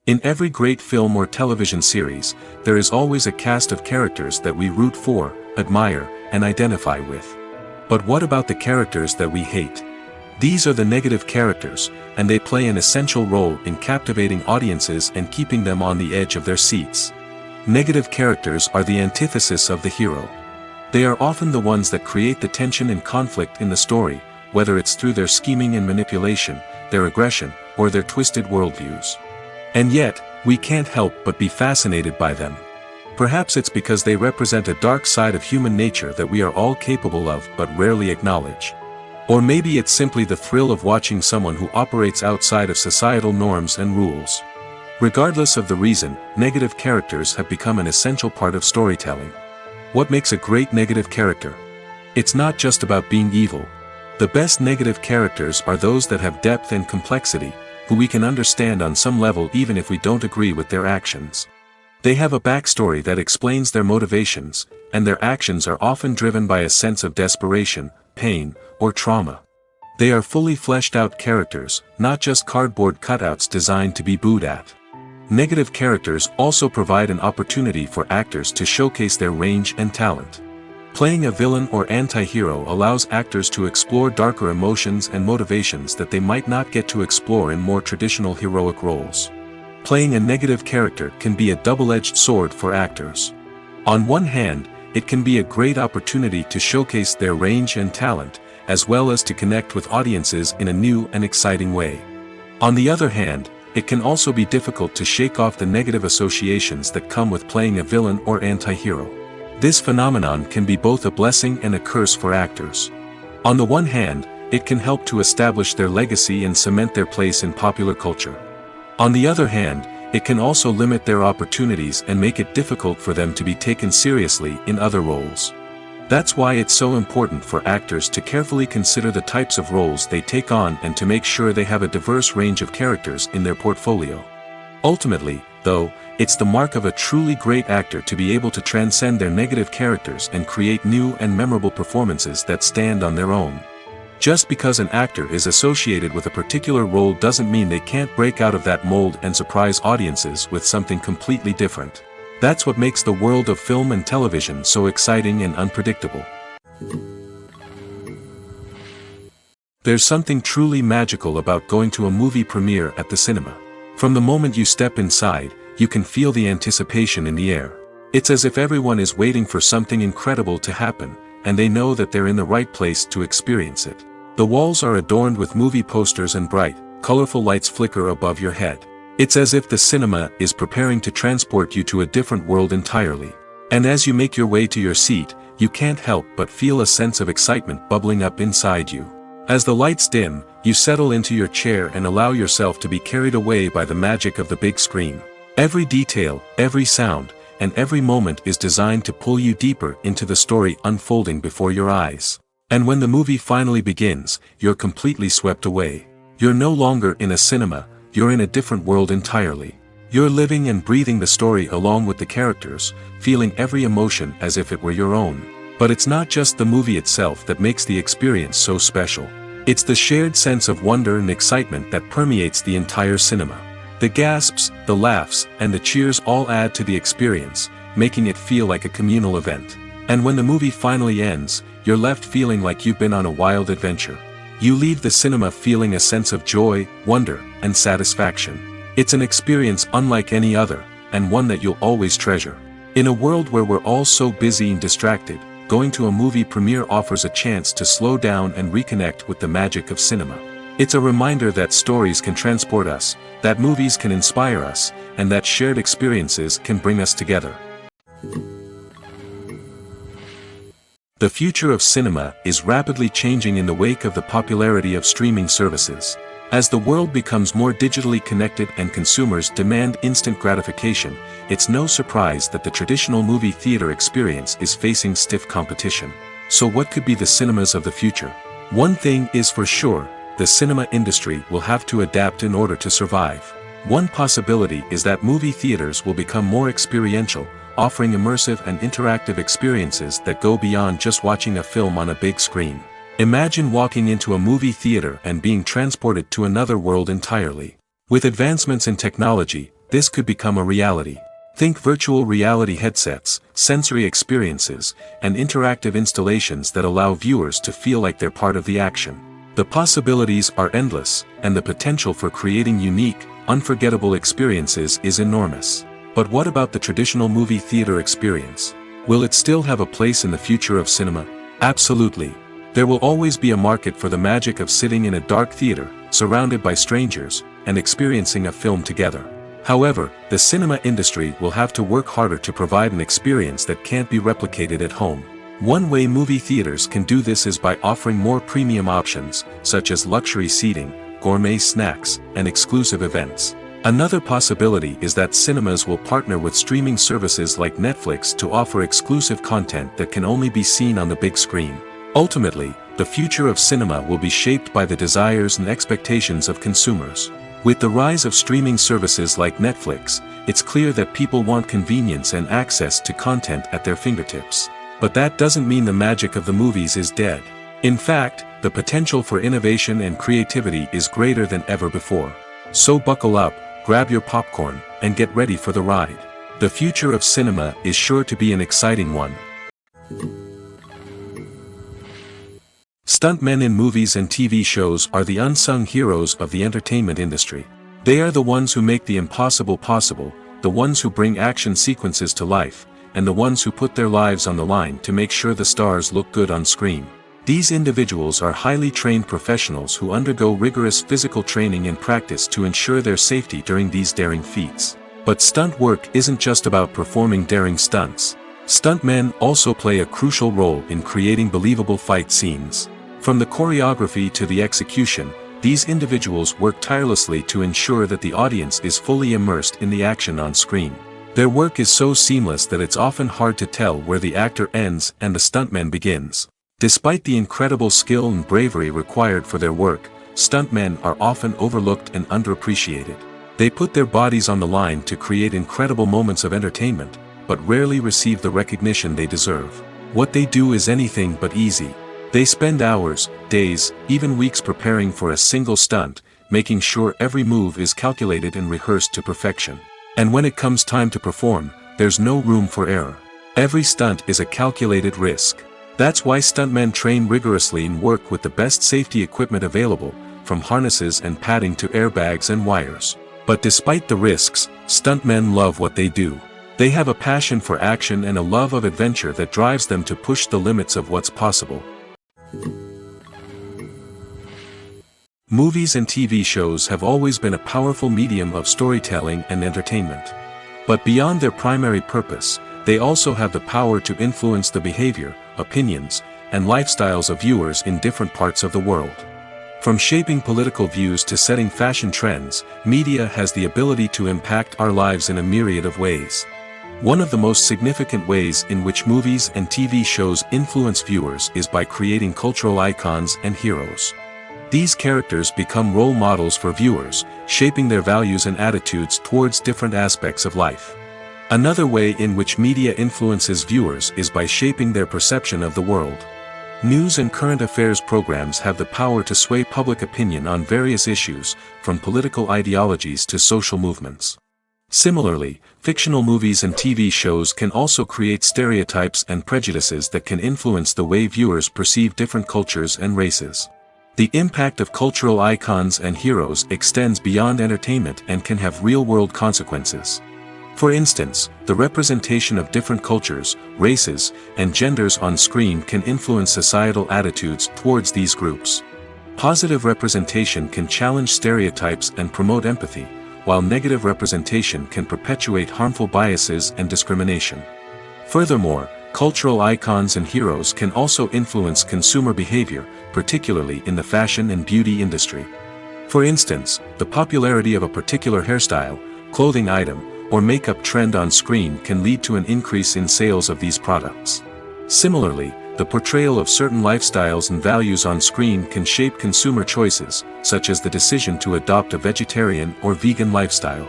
In every great film or television series, there is always a cast of characters that we root for, admire, and identify with. But what about the characters that we hate? These are the negative characters, and they play an essential role in captivating audiences and keeping them on the edge of their seats. Negative characters are the antithesis of the hero. They are often the ones that create the tension and conflict in the story, whether it's through their scheming and manipulation, their aggression, or their twisted worldviews. And yet, we can't help but be fascinated by them. Perhaps it's because they represent a dark side of human nature that we are all capable of but rarely acknowledge. Or maybe it's simply the thrill of watching someone who operates outside of societal norms and rules. Regardless of the reason, negative characters have become an essential part of storytelling. What makes a great negative character? It's not just about being evil. The best negative characters are those that have depth and complexity, who we can understand on some level even if we don't agree with their actions. They have a backstory that explains their motivations, and their actions are often driven by a sense of desperation, pain, or trauma. They are fully fleshed out characters, not just cardboard cutouts designed to be booed at. Negative characters also provide an opportunity for actors to showcase their range and talent. Playing a villain or anti-hero allows actors to explore darker emotions and motivations that they might not get to explore in more traditional heroic roles. Playing a negative character can be a double-edged sword for actors. On one hand, it can be a great opportunity to showcase their range and talent, as well as to connect with audiences in a new and exciting way. On the other hand, it can also be difficult to shake off the negative associations that come with playing a villain or anti-hero. This phenomenon can be both a blessing and a curse for actors. On the one hand, it can help to establish their legacy and cement their place in popular culture. On the other hand, it can also limit their opportunities and make it difficult for them to be taken seriously in other roles. That's why it's so important for actors to carefully consider the types of roles they take on and to make sure they have a diverse range of characters in their portfolio. Ultimately, though, it's the mark of a truly great actor to be able to transcend their negative characters and create new and memorable performances that stand on their own. Just because an actor is associated with a particular role doesn't mean they can't break out of that mold and surprise audiences with something completely different. That's what makes the world of film and television so exciting and unpredictable. There's something truly magical about going to a movie premiere at the cinema. From the moment you step inside, you can feel the anticipation in the air. It's as if everyone is waiting for something incredible to happen, and they know that they're in the right place to experience it. The walls are adorned with movie posters and bright, colorful lights flicker above your head. It's as if the cinema is preparing to transport you to a different world entirely. And as you make your way to your seat, you can't help but feel a sense of excitement bubbling up inside you. As the lights dim, you settle into your chair and allow yourself to be carried away by the magic of the big screen. Every detail, every sound, and every moment is designed to pull you deeper into the story unfolding before your eyes. And when the movie finally begins, you're completely swept away. You're no longer in a cinema, you're in a different world entirely. You're living and breathing the story along with the characters, feeling every emotion as if it were your own. But it's not just the movie itself that makes the experience so special. It's the shared sense of wonder and excitement that permeates the entire cinema. The gasps, the laughs, and the cheers all add to the experience, making it feel like a communal event. And when the movie finally ends, you're left feeling like you've been on a wild adventure. You leave the cinema feeling a sense of joy, wonder, and satisfaction. It's an experience unlike any other, and one that you'll always treasure. In a world where we're all so busy and distracted, going to a movie premiere offers a chance to slow down and reconnect with the magic of cinema. It's a reminder that stories can transport us, that movies can inspire us, and that shared experiences can bring us together. The future of cinema is rapidly changing in the wake of the popularity of streaming services. As the world becomes more digitally connected and consumers demand instant gratification, it's no surprise that the traditional movie theater experience is facing stiff competition. So what could be the cinemas of the future? One thing is for sure, the cinema industry will have to adapt in order to survive. One possibility is that movie theaters will become more experiential, offering immersive and interactive experiences that go beyond just watching a film on a big screen. Imagine walking into a movie theater and being transported to another world entirely. With advancements in technology, this could become a reality. Think virtual reality headsets, sensory experiences, and interactive installations that allow viewers to feel like they're part of the action. The possibilities are endless, and the potential for creating unique, unforgettable experiences is enormous. But what about the traditional movie theater experience? Will it still have a place in the future of cinema? Absolutely. There will always be a market for the magic of sitting in a dark theater, surrounded by strangers, and experiencing a film together. However, the cinema industry will have to work harder to provide an experience that can't be replicated at home. One way movie theaters can do this is by offering more premium options, such as luxury seating, gourmet snacks, and exclusive events. Another possibility is that cinemas will partner with streaming services like Netflix to offer exclusive content that can only be seen on the big screen. Ultimately, the future of cinema will be shaped by the desires and expectations of consumers. With the rise of streaming services like Netflix, it's clear that people want convenience and access to content at their fingertips. But that doesn't mean the magic of the movies is dead. In fact, the potential for innovation and creativity is greater than ever before. So buckle up, grab your popcorn, and get ready for the ride. The future of cinema is sure to be an exciting one. Stuntmen in movies and TV shows are the unsung heroes of the entertainment industry. They are the ones who make the impossible possible, the ones who bring action sequences to life, and the ones who put their lives on the line to make sure the stars look good on screen. These individuals are highly trained professionals who undergo rigorous physical training and practice to ensure their safety during these daring feats. But stunt work isn't just about performing daring stunts. Stuntmen also play a crucial role in creating believable fight scenes. From the choreography to the execution, these individuals work tirelessly to ensure that the audience is fully immersed in the action on screen. Their work is so seamless that it's often hard to tell where the actor ends and the stuntman begins. Despite the incredible skill and bravery required for their work, stuntmen are often overlooked and underappreciated. They put their bodies on the line to create incredible moments of entertainment, but rarely receive the recognition they deserve. What they do is anything but easy. They spend hours, days, even weeks preparing for a single stunt, making sure every move is calculated and rehearsed to perfection. And when it comes time to perform, there's no room for error. Every stunt is a calculated risk. That's why stuntmen train rigorously and work with the best safety equipment available, from harnesses and padding to airbags and wires. But despite the risks, stuntmen love what they do. They have a passion for action and a love of adventure that drives them to push the limits of what's possible. Movies and TV shows have always been a powerful medium of storytelling and entertainment. But beyond their primary purpose, they also have the power to influence the behavior, opinions, and lifestyles of viewers in different parts of the world. From shaping political views to setting fashion trends, media has the ability to impact our lives in a myriad of ways. One of the most significant ways in which movies and TV shows influence viewers is by creating cultural icons and heroes. These characters become role models for viewers, shaping their values and attitudes towards different aspects of life. Another way in which media influences viewers is by shaping their perception of the world. News and current affairs programs have the power to sway public opinion on various issues, from political ideologies to social movements. Similarly, fictional movies and TV shows can also create stereotypes and prejudices that can influence the way viewers perceive different cultures and races. The impact of cultural icons and heroes extends beyond entertainment and can have real-world consequences. For instance, the representation of different cultures, races, and genders on screen can influence societal attitudes towards these groups. Positive representation can challenge stereotypes and promote empathy, while negative representation can perpetuate harmful biases and discrimination. Furthermore, cultural icons and heroes can also influence consumer behavior, particularly in the fashion and beauty industry. For instance, the popularity of a particular hairstyle, clothing item, or makeup trend on screen can lead to an increase in sales of these products. Similarly, the portrayal of certain lifestyles and values on screen can shape consumer choices, such as the decision to adopt a vegetarian or vegan lifestyle.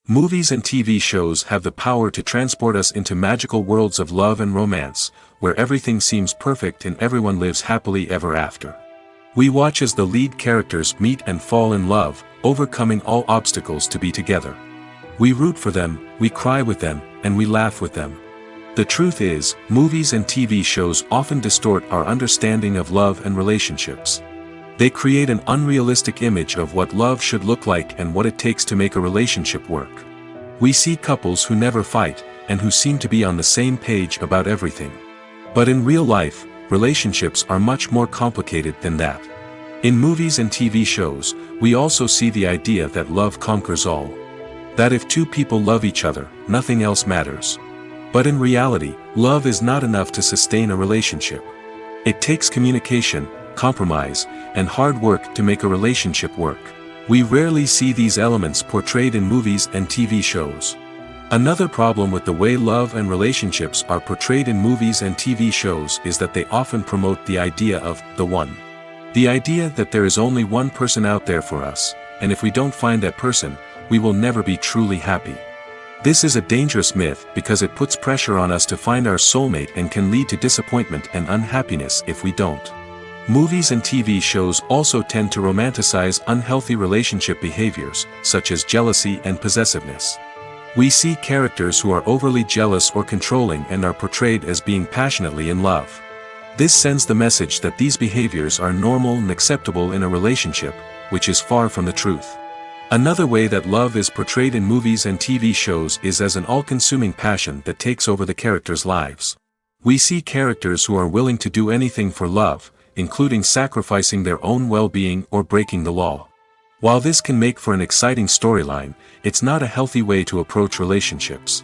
Movies and TV shows have the power to transport us into magical worlds of love and romance, where everything seems perfect and everyone lives happily ever after. We watch as the lead characters meet and fall in love, overcoming all obstacles to be together. We root for them, we cry with them, and we laugh with them. The truth is, movies and TV shows often distort our understanding of love and relationships. They create an unrealistic image of what love should look like and what it takes to make a relationship work. We see couples who never fight, and who seem to be on the same page about everything. But in real life, relationships are much more complicated than that. In movies and TV shows, we also see the idea that love conquers all. That if two people love each other, nothing else matters. But in reality, love is not enough to sustain a relationship. It takes communication, compromise, and hard work to make a relationship work. We rarely see these elements portrayed in movies and TV shows. Another problem with the way love and relationships are portrayed in movies and TV shows is that they often promote the idea of the one. The idea that there is only one person out there for us, and if we don't find that person, we will never be truly happy. This is a dangerous myth because it puts pressure on us to find our soulmate and can lead to disappointment and unhappiness if we don't. Movies and TV shows also tend to romanticize unhealthy relationship behaviors, such as jealousy and possessiveness. We see characters who are overly jealous or controlling and are portrayed as being passionately in love. This sends the message that these behaviors are normal and acceptable in a relationship, which is far from the truth. Another way that love is portrayed in movies and TV shows is as an all-consuming passion that takes over the characters' lives. We see characters who are willing to do anything for love, including sacrificing their own well-being or breaking the law. While this can make for an exciting storyline, it's not a healthy way to approach relationships.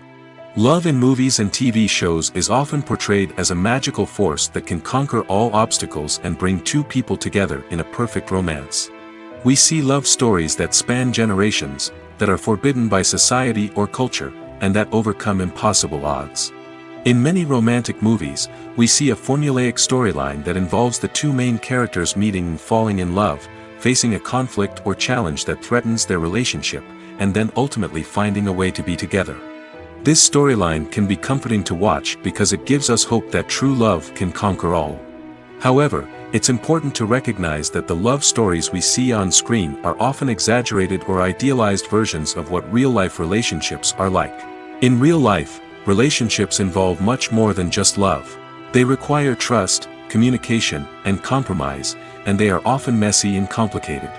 Love in movies and TV shows is often portrayed as a magical force that can conquer all obstacles and bring two people together in a perfect romance. We see love stories that span generations, that are forbidden by society or culture, and that overcome impossible odds. In many romantic movies, we see a formulaic storyline that involves the two main characters meeting and falling in love, facing a conflict or challenge that threatens their relationship, and then ultimately finding a way to be together. This storyline can be comforting to watch because it gives us hope that true love can conquer all. However, it's important to recognize that the love stories we see on screen are often exaggerated or idealized versions of what real-life relationships are like. In real life, relationships involve much more than just love. They require trust, communication, and compromise, and they are often messy and complicated.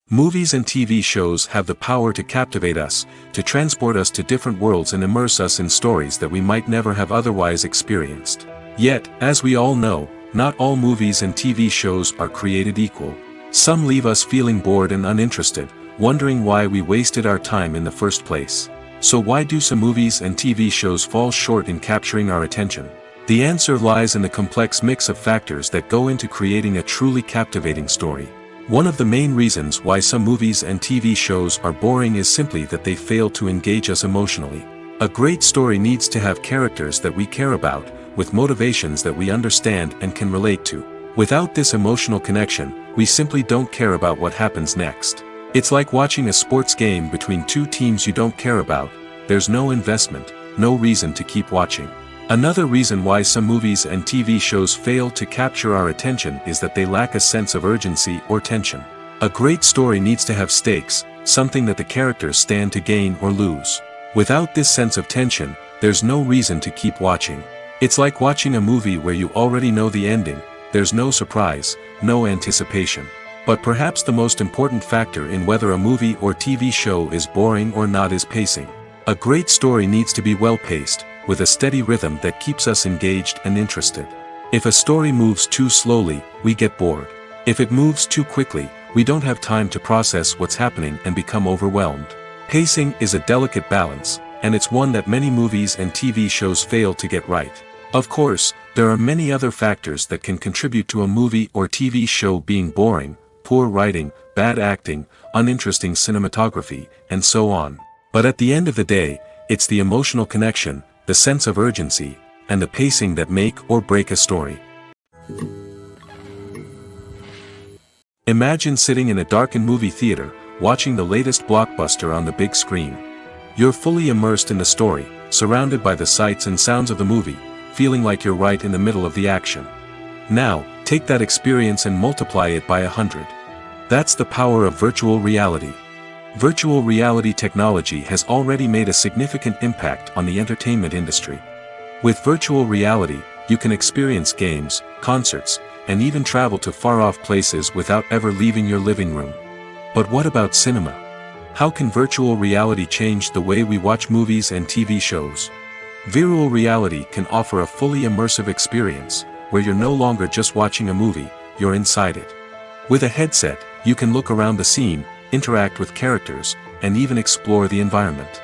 Movies and TV shows have the power to captivate us, to transport us to different worlds and immerse us in stories that we might never have otherwise experienced. Yet, as we all know, not all movies and TV shows are created equal. Some leave us feeling bored and uninterested, wondering why we wasted our time in the first place. So why do some movies and TV shows fall short in capturing our attention? The answer lies in the complex mix of factors that go into creating a truly captivating story. One of the main reasons why some movies and TV shows are boring is simply that they fail to engage us emotionally. A great story needs to have characters that we care about, with motivations that we understand and can relate to. Without this emotional connection, we simply don't care about what happens next. It's like watching a sports game between two teams you don't care about. There's no investment, no reason to keep watching. Another reason why some movies and TV shows fail to capture our attention is that they lack a sense of urgency or tension. A great story needs to have stakes, something that the characters stand to gain or lose. Without this sense of tension, there's no reason to keep watching. It's like watching a movie where you already know the ending. There's no surprise, no anticipation. But perhaps the most important factor in whether a movie or TV show is boring or not is pacing. A great story needs to be well-paced, with a steady rhythm that keeps us engaged and interested. If a story moves too slowly, we get bored. If it moves too quickly, we don't have time to process what's happening and become overwhelmed. Pacing is a delicate balance, and it's one that many movies and TV shows fail to get right. Of course, there are many other factors that can contribute to a movie or TV show being boring: poor writing, bad acting, uninteresting cinematography, and so on. But at the end of the day, it's the emotional connection, the sense of urgency, and the pacing that make or break a story. Imagine sitting in a darkened movie theater, watching the latest blockbuster on the big screen. You're fully immersed in the story, surrounded by the sights and sounds of the movie, feeling like you're right in the middle of the action. Now, take that experience and multiply it by 100. That's the power of virtual reality. Virtual reality technology has already made a significant impact on the entertainment industry. With virtual reality, you can experience games, concerts, and even travel to far-off places without ever leaving your living room. But what about cinema? How can virtual reality change the way we watch movies and TV shows? Virtual reality can offer a fully immersive experience, where you're no longer just watching a movie, you're inside it. With a headset, you can look around the scene, interact with characters, and even explore the environment.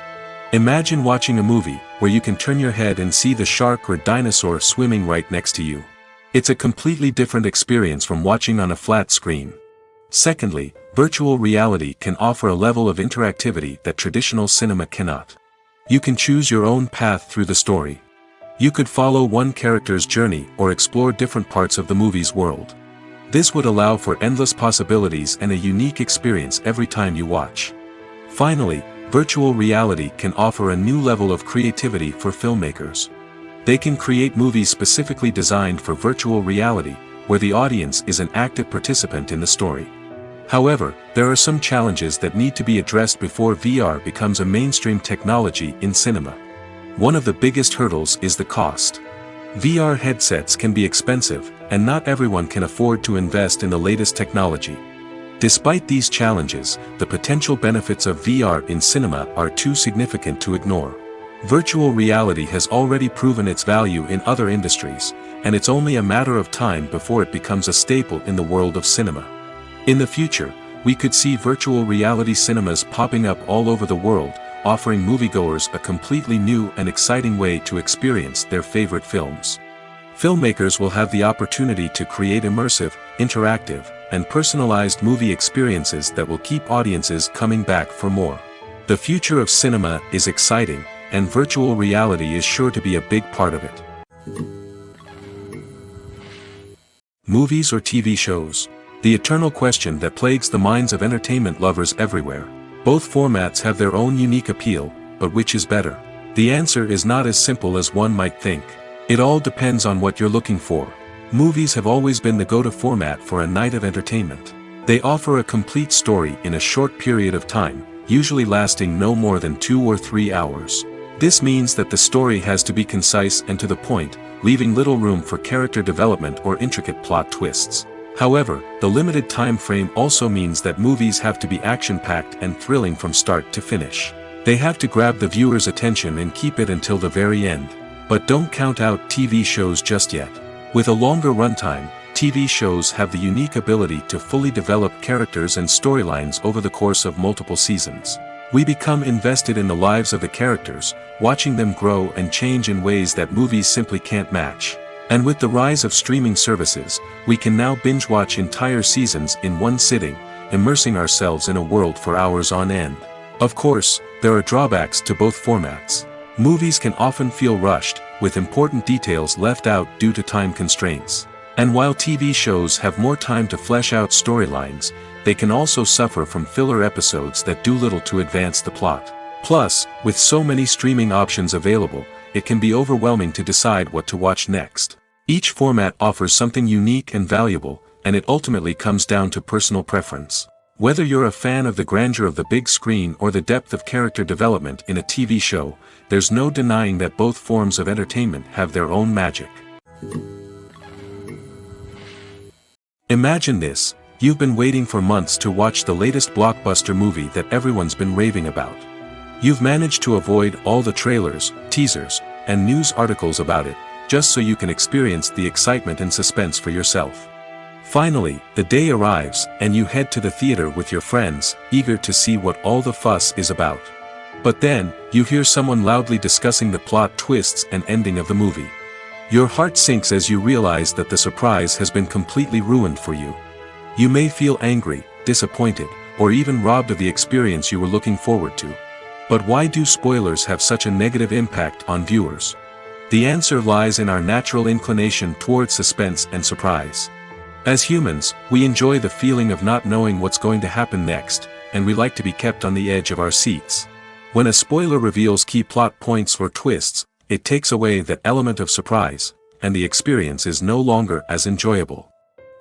Imagine watching a movie, where you can turn your head and see the shark or dinosaur swimming right next to you. It's a completely different experience from watching on a flat screen. Secondly, virtual reality can offer a level of interactivity that traditional cinema cannot. You can choose your own path through the story. You could follow one character's journey or explore different parts of the movie's world. This would allow for endless possibilities and a unique experience every time you watch. Finally, virtual reality can offer a new level of creativity for filmmakers. They can create movies specifically designed for virtual reality, where the audience is an active participant in the story. However, there are some challenges that need to be addressed before VR becomes a mainstream technology in cinema. One of the biggest hurdles is the cost. VR headsets can be expensive, and not everyone can afford to invest in the latest technology. Despite these challenges, the potential benefits of VR in cinema are too significant to ignore. Virtual reality has already proven its value in other industries, and it's only a matter of time before it becomes a staple in the world of cinema. In the future, we could see virtual reality cinemas popping up all over the world, offering moviegoers a completely new and exciting way to experience their favorite films. Filmmakers will have the opportunity to create immersive, interactive, and personalized movie experiences that will keep audiences coming back for more. The future of cinema is exciting, and virtual reality is sure to be a big part of it. Movies or TV shows? The eternal question that plagues the minds of entertainment lovers everywhere. Both formats have their own unique appeal, but which is better? The answer is not as simple as one might think. It all depends on what you're looking for. Movies have always been the go-to format for a night of entertainment. They offer a complete story in a short period of time, usually lasting no more than 2 or 3 hours. This means that the story has to be concise and to the point, leaving little room for character development or intricate plot twists. However, the limited time frame also means that movies have to be action-packed and thrilling from start to finish. They have to grab the viewer's attention and keep it until the very end. But don't count out TV shows just yet. With a longer runtime, TV shows have the unique ability to fully develop characters and storylines over the course of multiple seasons. We become invested in the lives of the characters, watching them grow and change in ways that movies simply can't match. And with the rise of streaming services, we can now binge-watch entire seasons in one sitting, immersing ourselves in a world for hours on end. Of course, there are drawbacks to both formats. Movies can often feel rushed, with important details left out due to time constraints. And while TV shows have more time to flesh out storylines, they can also suffer from filler episodes that do little to advance the plot. Plus, with so many streaming options available, it can be overwhelming to decide what to watch next. Each format offers something unique and valuable, and it ultimately comes down to personal preference. Whether you're a fan of the grandeur of the big screen or the depth of character development in a TV show, there's no denying that both forms of entertainment have their own magic. Imagine this: you've been waiting for months to watch the latest blockbuster movie that everyone's been raving about. You've managed to avoid all the trailers, teasers, and news articles about it, just so you can experience the excitement and suspense for yourself. Finally, the day arrives, and you head to the theater with your friends, eager to see what all the fuss is about. But then, you hear someone loudly discussing the plot twists and ending of the movie. Your heart sinks as you realize that the surprise has been completely ruined for you. You may feel angry, disappointed, or even robbed of the experience you were looking forward to. But why do spoilers have such a negative impact on viewers? The answer lies in our natural inclination toward suspense and surprise. As humans, we enjoy the feeling of not knowing what's going to happen next, and we like to be kept on the edge of our seats. When a spoiler reveals key plot points or twists, it takes away that element of surprise, and the experience is no longer as enjoyable.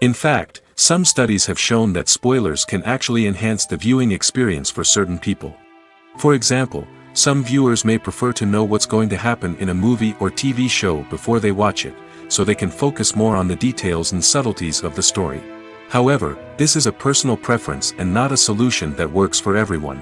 In fact, some studies have shown that spoilers can actually enhance the viewing experience for certain people. For example, some viewers may prefer to know what's going to happen in a movie or TV show before they watch it, so they can focus more on the details and subtleties of the story. However, this is a personal preference and not a solution that works for everyone.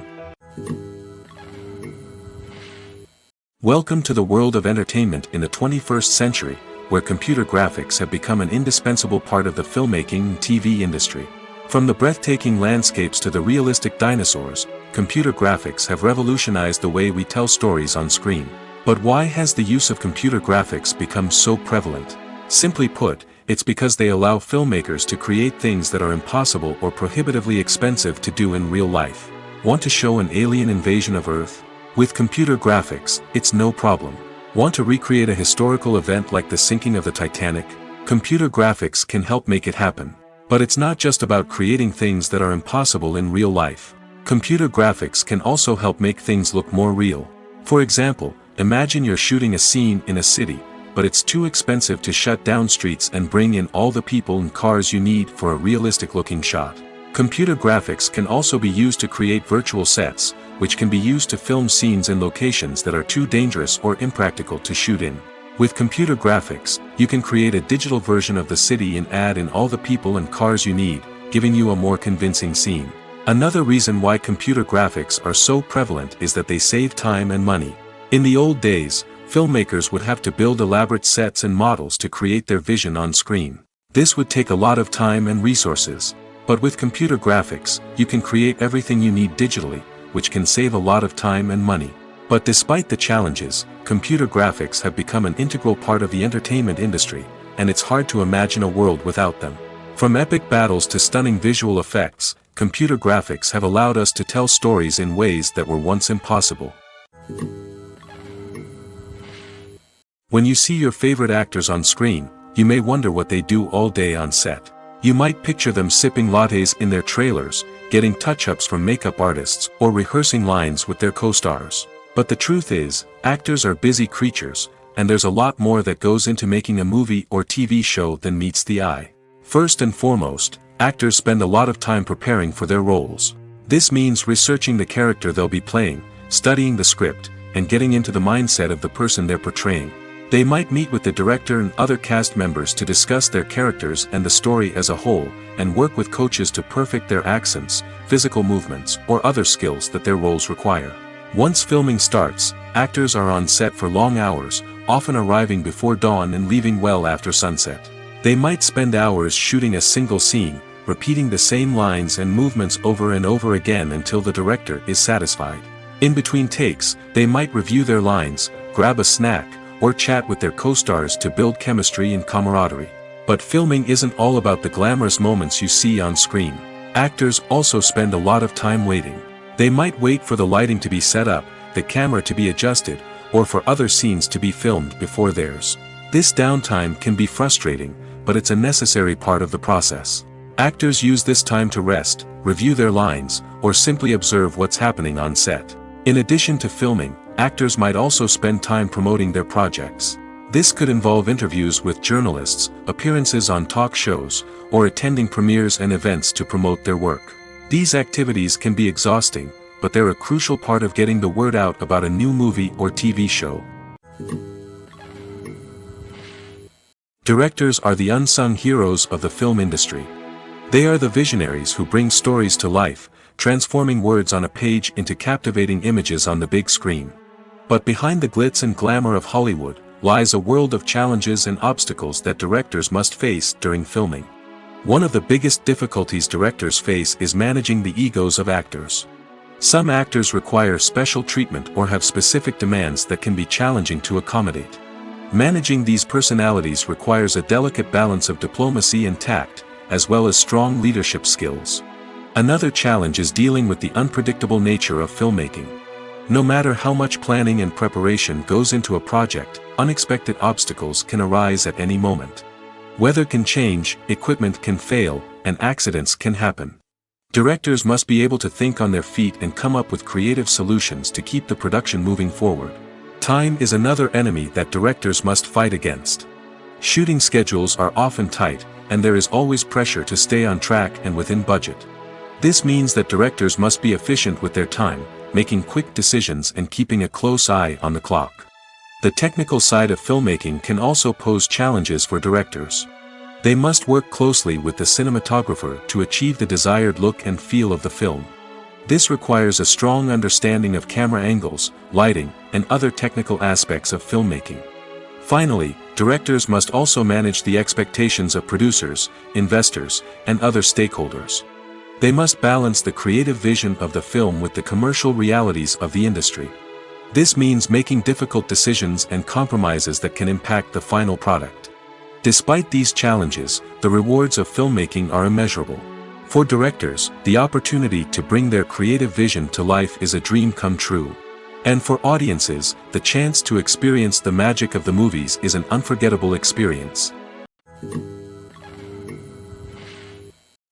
Welcome to the world of entertainment in the 21st century, where computer graphics have become an indispensable part of the filmmaking and TV industry. From the breathtaking landscapes to the realistic dinosaurs, computer graphics have revolutionized the way we tell stories on screen. But why has the use of computer graphics become so prevalent? Simply put, it's because they allow filmmakers to create things that are impossible or prohibitively expensive to do in real life. Want to show an alien invasion of Earth? With computer graphics, it's no problem. Want to recreate a historical event like the sinking of the Titanic? Computer graphics can help make it happen. But it's not just about creating things that are impossible in real life. Computer graphics can also help make things look more real. For example, imagine you're shooting a scene in a city, but it's too expensive to shut down streets and bring in all the people and cars you need for a realistic-looking shot. Computer graphics can also be used to create virtual sets, which can be used to film scenes in locations that are too dangerous or impractical to shoot in. With computer graphics, you can create a digital version of the city and add in all the people and cars you need, giving you a more convincing scene. Another reason why computer graphics are so prevalent is that they save time and money. In the old days, filmmakers would have to build elaborate sets and models to create their vision on screen. This would take a lot of time and resources. But with computer graphics, you can create everything you need digitally, which can save a lot of time and money. But despite the challenges, computer graphics have become an integral part of the entertainment industry, and it's hard to imagine a world without them. From epic battles to stunning visual effects, computer graphics have allowed us to tell stories in ways that were once impossible. When you see your favorite actors on screen, you may wonder what they do all day on set. You might picture them sipping lattes in their trailers, getting touch-ups from makeup artists, or rehearsing lines with their co-stars. But the truth is, actors are busy creatures, and there's a lot more that goes into making a movie or TV show than meets the eye. First and foremost, actors spend a lot of time preparing for their roles. This means researching the character they'll be playing, studying the script, and getting into the mindset of the person they're portraying. They might meet with the director and other cast members to discuss their characters and the story as a whole, and work with coaches to perfect their accents, physical movements, or other skills that their roles require. Once filming starts, actors are on set for long hours, often arriving before dawn and leaving well after sunset. They might spend hours shooting a single scene, repeating the same lines and movements over and over again until the director is satisfied. In between takes, they might review their lines, grab a snack, or chat with their co-stars to build chemistry and camaraderie. But filming isn't all about the glamorous moments you see on screen. Actors also spend a lot of time waiting. They might wait for the lighting to be set up, the camera to be adjusted, or for other scenes to be filmed before theirs. This downtime can be frustrating, but it's a necessary part of the process. Actors use this time to rest, review their lines, or simply observe what's happening on set. In addition to filming, actors might also spend time promoting their projects. This could involve interviews with journalists, appearances on talk shows, or attending premieres and events to promote their work. These activities can be exhausting, but they're a crucial part of getting the word out about a new movie or TV show. Directors are the unsung heroes of the film industry. They are the visionaries who bring stories to life, transforming words on a page into captivating images on the big screen. But behind the glitz and glamour of Hollywood lies a world of challenges and obstacles that directors must face during filming. One of the biggest difficulties directors face is managing the egos of actors. Some actors require special treatment or have specific demands that can be challenging to accommodate. Managing these personalities requires a delicate balance of diplomacy and tact, as well as strong leadership skills. Another challenge is dealing with the unpredictable nature of filmmaking. No matter how much planning and preparation goes into a project, unexpected obstacles can arise at any moment. Weather can change, equipment can fail, and accidents can happen. Directors must be able to think on their feet and come up with creative solutions to keep the production moving forward. Time is another enemy that directors must fight against. Shooting schedules are often tight, and there is always pressure to stay on track and within budget. This means that directors must be efficient with their time, making quick decisions and keeping a close eye on the clock. The technical side of filmmaking can also pose challenges for directors. They must work closely with the cinematographer to achieve the desired look and feel of the film. This requires a strong understanding of camera angles, lighting, and other technical aspects of filmmaking. Finally, directors must also manage the expectations of producers, investors, and other stakeholders. They must balance the creative vision of the film with the commercial realities of the industry. This means making difficult decisions and compromises that can impact the final product. Despite these challenges, the rewards of filmmaking are immeasurable. For directors, the opportunity to bring their creative vision to life is a dream come true. And for audiences, the chance to experience the magic of the movies is an unforgettable experience.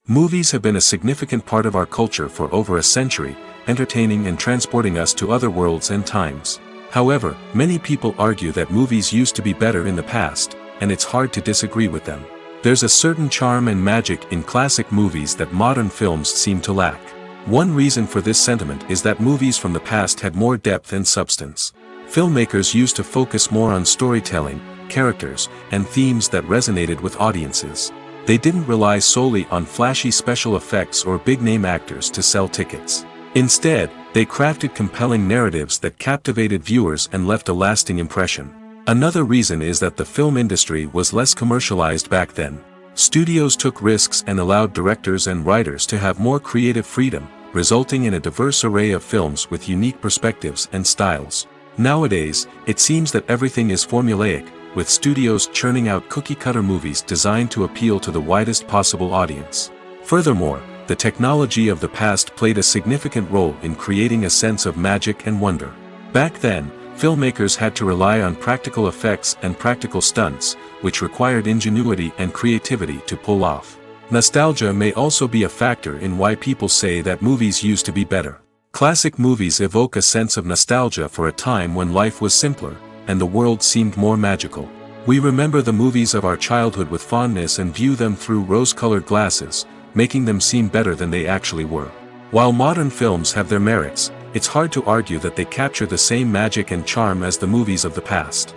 Movies have been a significant part of our culture for over a century, entertaining and transporting us to other worlds and times. However, many people argue that movies used to be better in the past, and it's hard to disagree with them. There's a certain charm and magic in classic movies that modern films seem to lack. One reason for this sentiment is that movies from the past had more depth and substance. Filmmakers used to focus more on storytelling, characters, and themes that resonated with audiences. They didn't rely solely on flashy special effects or big-name actors to sell tickets. Instead, they crafted compelling narratives that captivated viewers and left a lasting impression. Another reason is that the film industry was less commercialized back then. Studios took risks and allowed directors and writers to have more creative freedom, resulting in a diverse array of films with unique perspectives and styles. Nowadays, it seems that everything is formulaic, with studios churning out cookie-cutter movies designed to appeal to the widest possible audience. Furthermore, the technology of the past played a significant role in creating a sense of magic and wonder. Back then, filmmakers had to rely on practical effects and practical stunts, which required ingenuity and creativity to pull off. Nostalgia may also be a factor in why people say that movies used to be better. Classic movies evoke a sense of nostalgia for a time when life was simpler, and the world seemed more magical. We remember the movies of our childhood with fondness and view them through rose-colored glasses, making them seem better than they actually were. While modern films have their merits, it's hard to argue that they capture the same magic and charm as the movies of the past.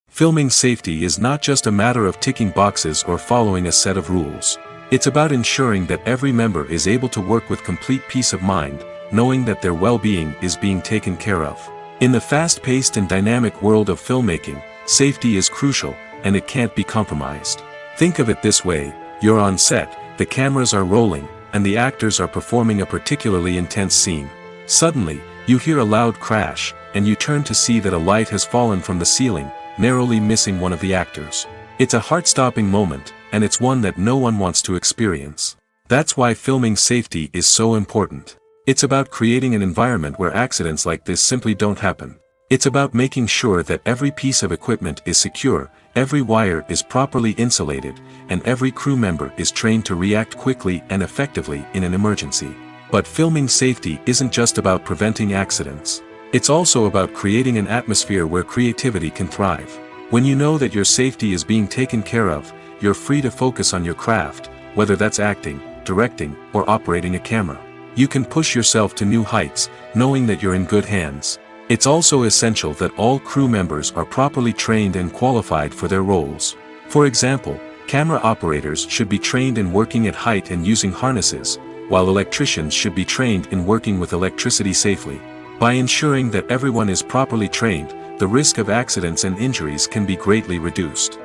Filming safety is not just a matter of ticking boxes or following a set of rules. It's about ensuring that every member is able to work with complete peace of mind, knowing that their well-being is being taken care of. In the fast-paced and dynamic world of filmmaking, safety is crucial, and it can't be compromised. Think of it this way: you're on set, the cameras are rolling, and the actors are performing a particularly intense scene. Suddenly, you hear a loud crash, and you turn to see that a light has fallen from the ceiling, narrowly missing one of the actors. It's a heart-stopping moment, and it's one that no one wants to experience. That's why filming safety is so important. It's about creating an environment where accidents like this simply don't happen. It's about making sure that every piece of equipment is secure, every wire is properly insulated, and every crew member is trained to react quickly and effectively in an emergency. But filming safety isn't just about preventing accidents. It's also about creating an atmosphere where creativity can thrive. When you know that your safety is being taken care of, you're free to focus on your craft, whether that's acting, directing, or operating a camera. You can push yourself to new heights, knowing that you're in good hands. It's also essential that all crew members are properly trained and qualified for their roles. For example, camera operators should be trained in working at height and using harnesses, while electricians should be trained in working with electricity safely. By ensuring that everyone is properly trained, the risk of accidents and injuries can be greatly reduced.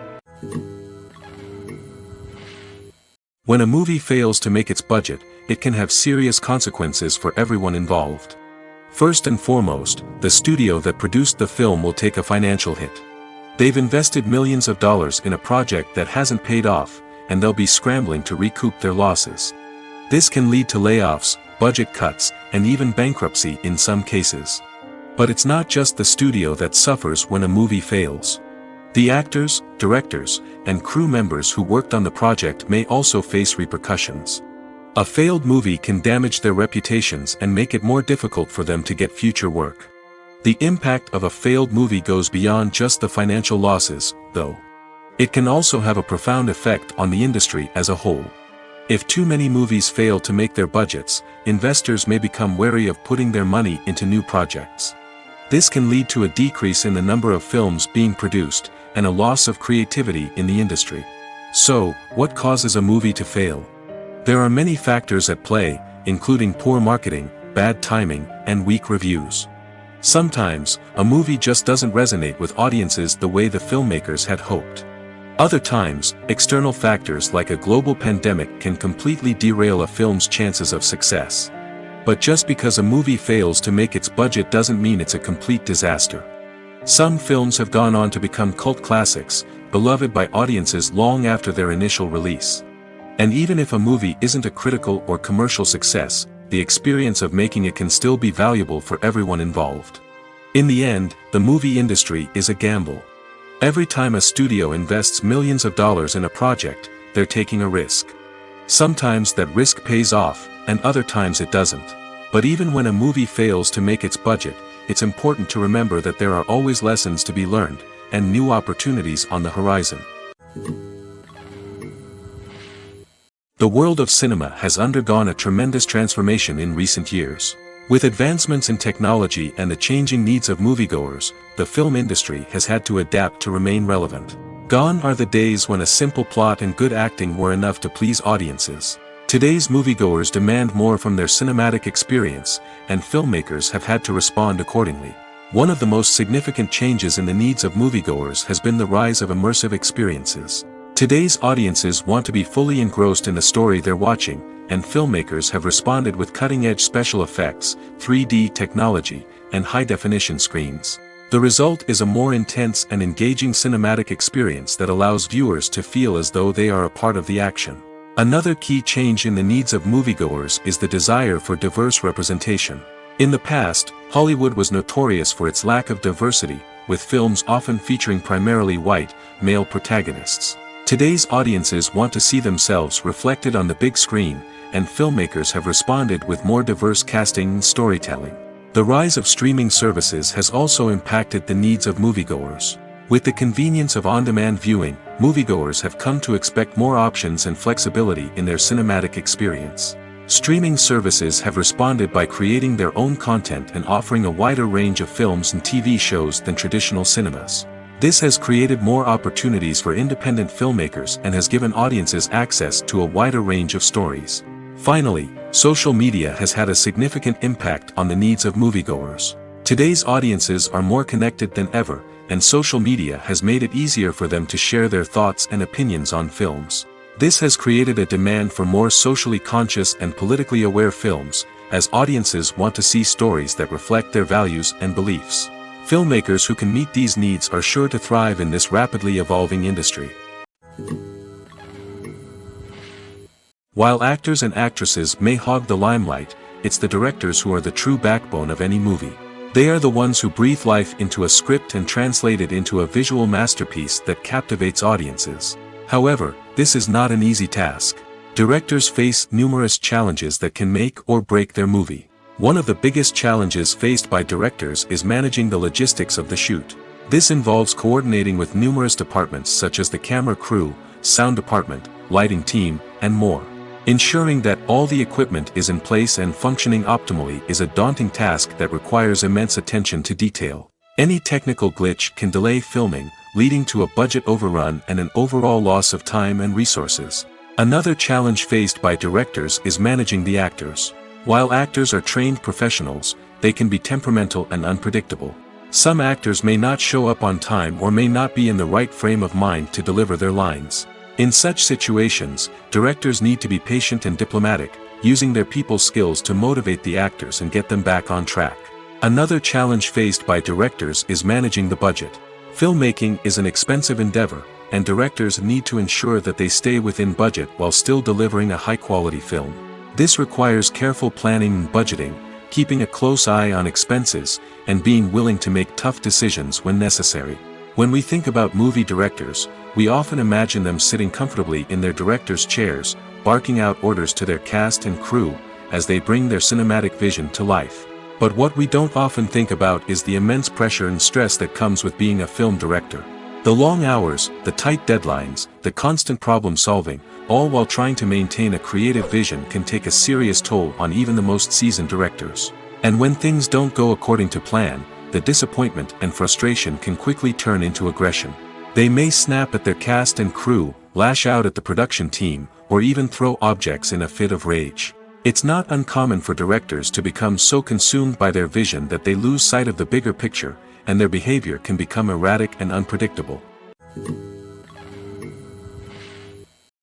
When a movie fails to make its budget, it can have serious consequences for everyone involved. First and foremost, the studio that produced the film will take a financial hit. They've invested millions of dollars in a project that hasn't paid off, and they'll be scrambling to recoup their losses. This can lead to layoffs, budget cuts, and even bankruptcy in some cases. But it's not just the studio that suffers when a movie fails. The actors, directors, and crew members who worked on the project may also face repercussions. A failed movie can damage their reputations and make it more difficult for them to get future work. The impact of a failed movie goes beyond just the financial losses, though. It can also have a profound effect on the industry as a whole. If too many movies fail to make their budgets, investors may become wary of putting their money into new projects. This can lead to a decrease in the number of films being produced, and a loss of creativity in the industry. So, what causes a movie to fail? There are many factors at play, including poor marketing, bad timing, and weak reviews. Sometimes, a movie just doesn't resonate with audiences the way the filmmakers had hoped. Other times, external factors like a global pandemic can completely derail a film's chances of success. But just because a movie fails to make its budget doesn't mean it's a complete disaster. Some films have gone on to become cult classics, beloved by audiences long after their initial release. And even if a movie isn't a critical or commercial success, the experience of making it can still be valuable for everyone involved. In the end, the movie industry is a gamble. Every time a studio invests millions of dollars in a project, they're taking a risk. Sometimes that risk pays off, and other times it doesn't. But even when a movie fails to make its budget, it's important to remember that there are always lessons to be learned, and new opportunities on the horizon. The world of cinema has undergone a tremendous transformation in recent years. With advancements in technology and the changing needs of moviegoers, the film industry has had to adapt to remain relevant. Gone are the days when a simple plot and good acting were enough to please audiences. Today's moviegoers demand more from their cinematic experience, and filmmakers have had to respond accordingly. One of the most significant changes in the needs of moviegoers has been the rise of immersive experiences. Today's audiences want to be fully engrossed in the story they're watching, and filmmakers have responded with cutting-edge special effects, 3D technology, and high-definition screens. The result is a more intense and engaging cinematic experience that allows viewers to feel as though they are a part of the action. Another key change in the needs of moviegoers is the desire for diverse representation. In the past, Hollywood was notorious for its lack of diversity, with films often featuring primarily white, male protagonists. Today's audiences want to see themselves reflected on the big screen, and filmmakers have responded with more diverse casting and storytelling. The rise of streaming services has also impacted the needs of moviegoers. With the convenience of on-demand viewing, moviegoers have come to expect more options and flexibility in their cinematic experience. Streaming services have responded by creating their own content and offering a wider range of films and TV shows than traditional cinemas. This has created more opportunities for independent filmmakers and has given audiences access to a wider range of stories. Finally, social media has had a significant impact on the needs of moviegoers. Today's audiences are more connected than ever, and social media has made it easier for them to share their thoughts and opinions on films. This has created a demand for more socially conscious and politically aware films, as audiences want to see stories that reflect their values and beliefs. Filmmakers who can meet these needs are sure to thrive in this rapidly evolving industry. While actors and actresses may hog the limelight, it's the directors who are the true backbone of any movie. They are the ones who breathe life into a script and translate it into a visual masterpiece that captivates audiences. However, this is not an easy task. Directors face numerous challenges that can make or break their movie. One of the biggest challenges faced by directors is managing the logistics of the shoot. This involves coordinating with numerous departments such as the camera crew, sound department, lighting team, and more. Ensuring that all the equipment is in place and functioning optimally is a daunting task that requires immense attention to detail. Any technical glitch can delay filming, leading to a budget overrun and an overall loss of time and resources. Another challenge faced by directors is managing the actors. While actors are trained professionals, they can be temperamental and unpredictable. Some actors may not show up on time or may not be in the right frame of mind to deliver their lines. In such situations, directors need to be patient and diplomatic, using their people skills to motivate the actors and get them back on track. Another challenge faced by directors is managing the budget. Filmmaking is an expensive endeavor, and directors need to ensure that they stay within budget while still delivering a high-quality film. This requires careful planning and budgeting, keeping a close eye on expenses, and being willing to make tough decisions when necessary. When we think about movie directors, we often imagine them sitting comfortably in their director's chairs, barking out orders to their cast and crew, as they bring their cinematic vision to life. But what we don't often think about is the immense pressure and stress that comes with being a film director. The long hours, the tight deadlines, the constant problem solving, all while trying to maintain a creative vision can take a serious toll on even the most seasoned directors. And when things don't go according to plan, the disappointment and frustration can quickly turn into aggression. They may snap at their cast and crew, lash out at the production team, or even throw objects in a fit of rage. It's not uncommon for directors to become so consumed by their vision that they lose sight of the bigger picture, and their behavior can become erratic and unpredictable.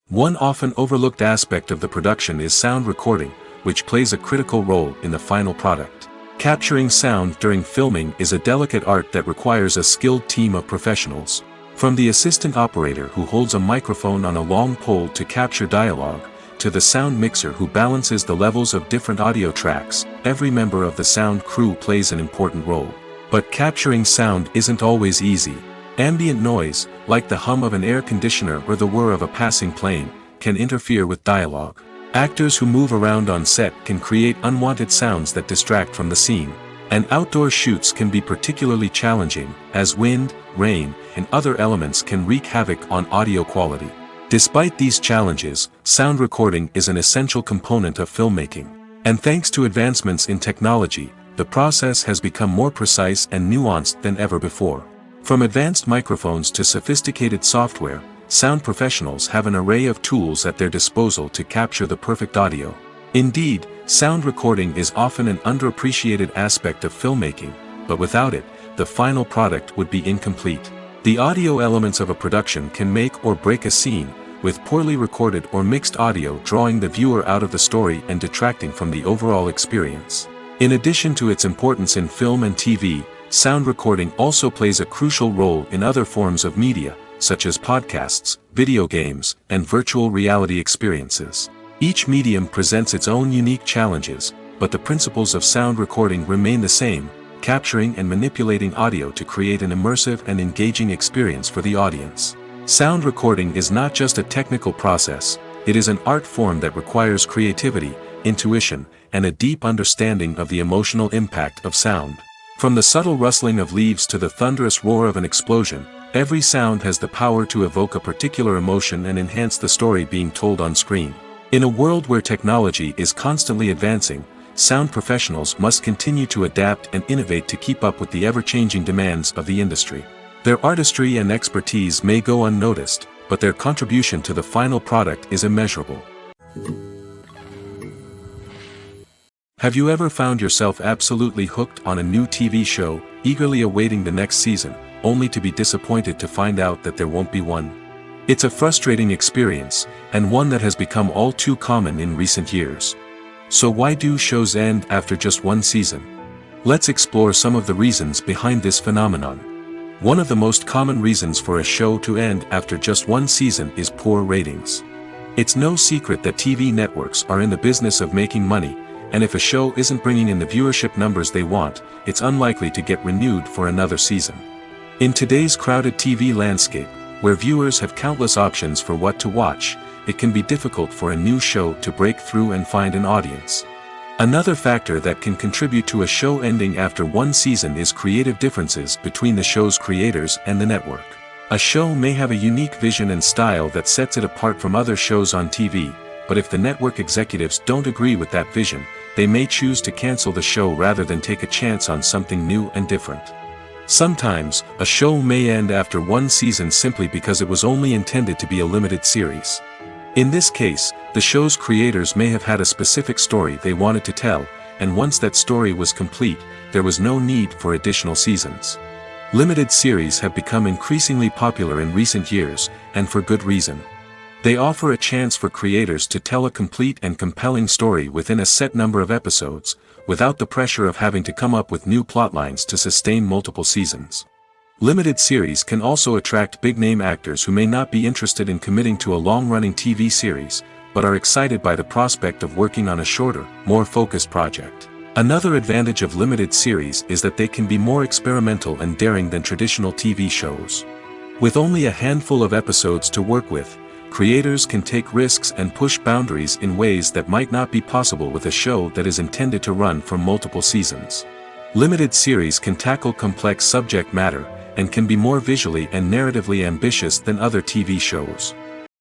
One often overlooked aspect of the production is sound recording, which plays a critical role in the final product. Capturing sound during filming is a delicate art that requires a skilled team of professionals. From the assistant operator who holds a microphone on a long pole to capture dialogue, to the sound mixer who balances the levels of different audio tracks, every member of the sound crew plays an important role. But capturing sound isn't always easy. Ambient noise, like the hum of an air conditioner or the whir of a passing plane, can interfere with dialogue. Actors who move around on set can create unwanted sounds that distract from the scene. And outdoor shoots can be particularly challenging, as wind, rain, and other elements can wreak havoc on audio quality. Despite these challenges, sound recording is an essential component of filmmaking. And thanks to advancements in technology, the process has become more precise and nuanced than ever before. From advanced microphones to sophisticated software, sound professionals have an array of tools at their disposal to capture the perfect audio. Indeed, sound recording is often an underappreciated aspect of filmmaking, but without it, the final product would be incomplete. The audio elements of a production can make or break a scene, with poorly recorded or mixed audio drawing the viewer out of the story and detracting from the overall experience. In addition to its importance in film and TV, sound recording also plays a crucial role in other forms of media, such as podcasts, video games, and virtual reality experiences. Each medium presents its own unique challenges, but the principles of sound recording remain the same, capturing and manipulating audio to create an immersive and engaging experience for the audience. Sound recording is not just a technical process, it is an art form that requires creativity, intuition, and a deep understanding of the emotional impact of sound. From the subtle rustling of leaves to the thunderous roar of an explosion, every sound has the power to evoke a particular emotion and enhance the story being told on screen. In a world where technology is constantly advancing, sound professionals must continue to adapt and innovate to keep up with the ever-changing demands of the industry. Their artistry and expertise may go unnoticed, but their contribution to the final product is immeasurable. Have you ever found yourself absolutely hooked on a new TV show, eagerly awaiting the next season, only to be disappointed to find out that there won't be one? It's a frustrating experience, and one that has become all too common in recent years. So why do shows end after just one season? Let's explore some of the reasons behind this phenomenon. One of the most common reasons for a show to end after just one season is poor ratings. It's no secret that TV networks are in the business of making money, and if a show isn't bringing in the viewership numbers they want, it's unlikely to get renewed for another season. In today's crowded TV landscape, where viewers have countless options for what to watch, it can be difficult for a new show to break through and find an audience. Another factor that can contribute to a show ending after one season is creative differences between the show's creators and the network. A show may have a unique vision and style that sets it apart from other shows on TV, but if the network executives don't agree with that vision, they may choose to cancel the show rather than take a chance on something new and different. Sometimes, a show may end after one season simply because it was only intended to be a limited series. In this case, the show's creators may have had a specific story they wanted to tell, and once that story was complete, there was no need for additional seasons. Limited series have become increasingly popular in recent years, and for good reason. They offer a chance for creators to tell a complete and compelling story within a set number of episodes, without the pressure of having to come up with new plotlines to sustain multiple seasons. Limited series can also attract big-name actors who may not be interested in committing to a long-running TV series, but are excited by the prospect of working on a shorter, more focused project. Another advantage of limited series is that they can be more experimental and daring than traditional TV shows. With only a handful of episodes to work with, creators can take risks and push boundaries in ways that might not be possible with a show that is intended to run for multiple seasons. Limited series can tackle complex subject matter, and can be more visually and narratively ambitious than other TV shows.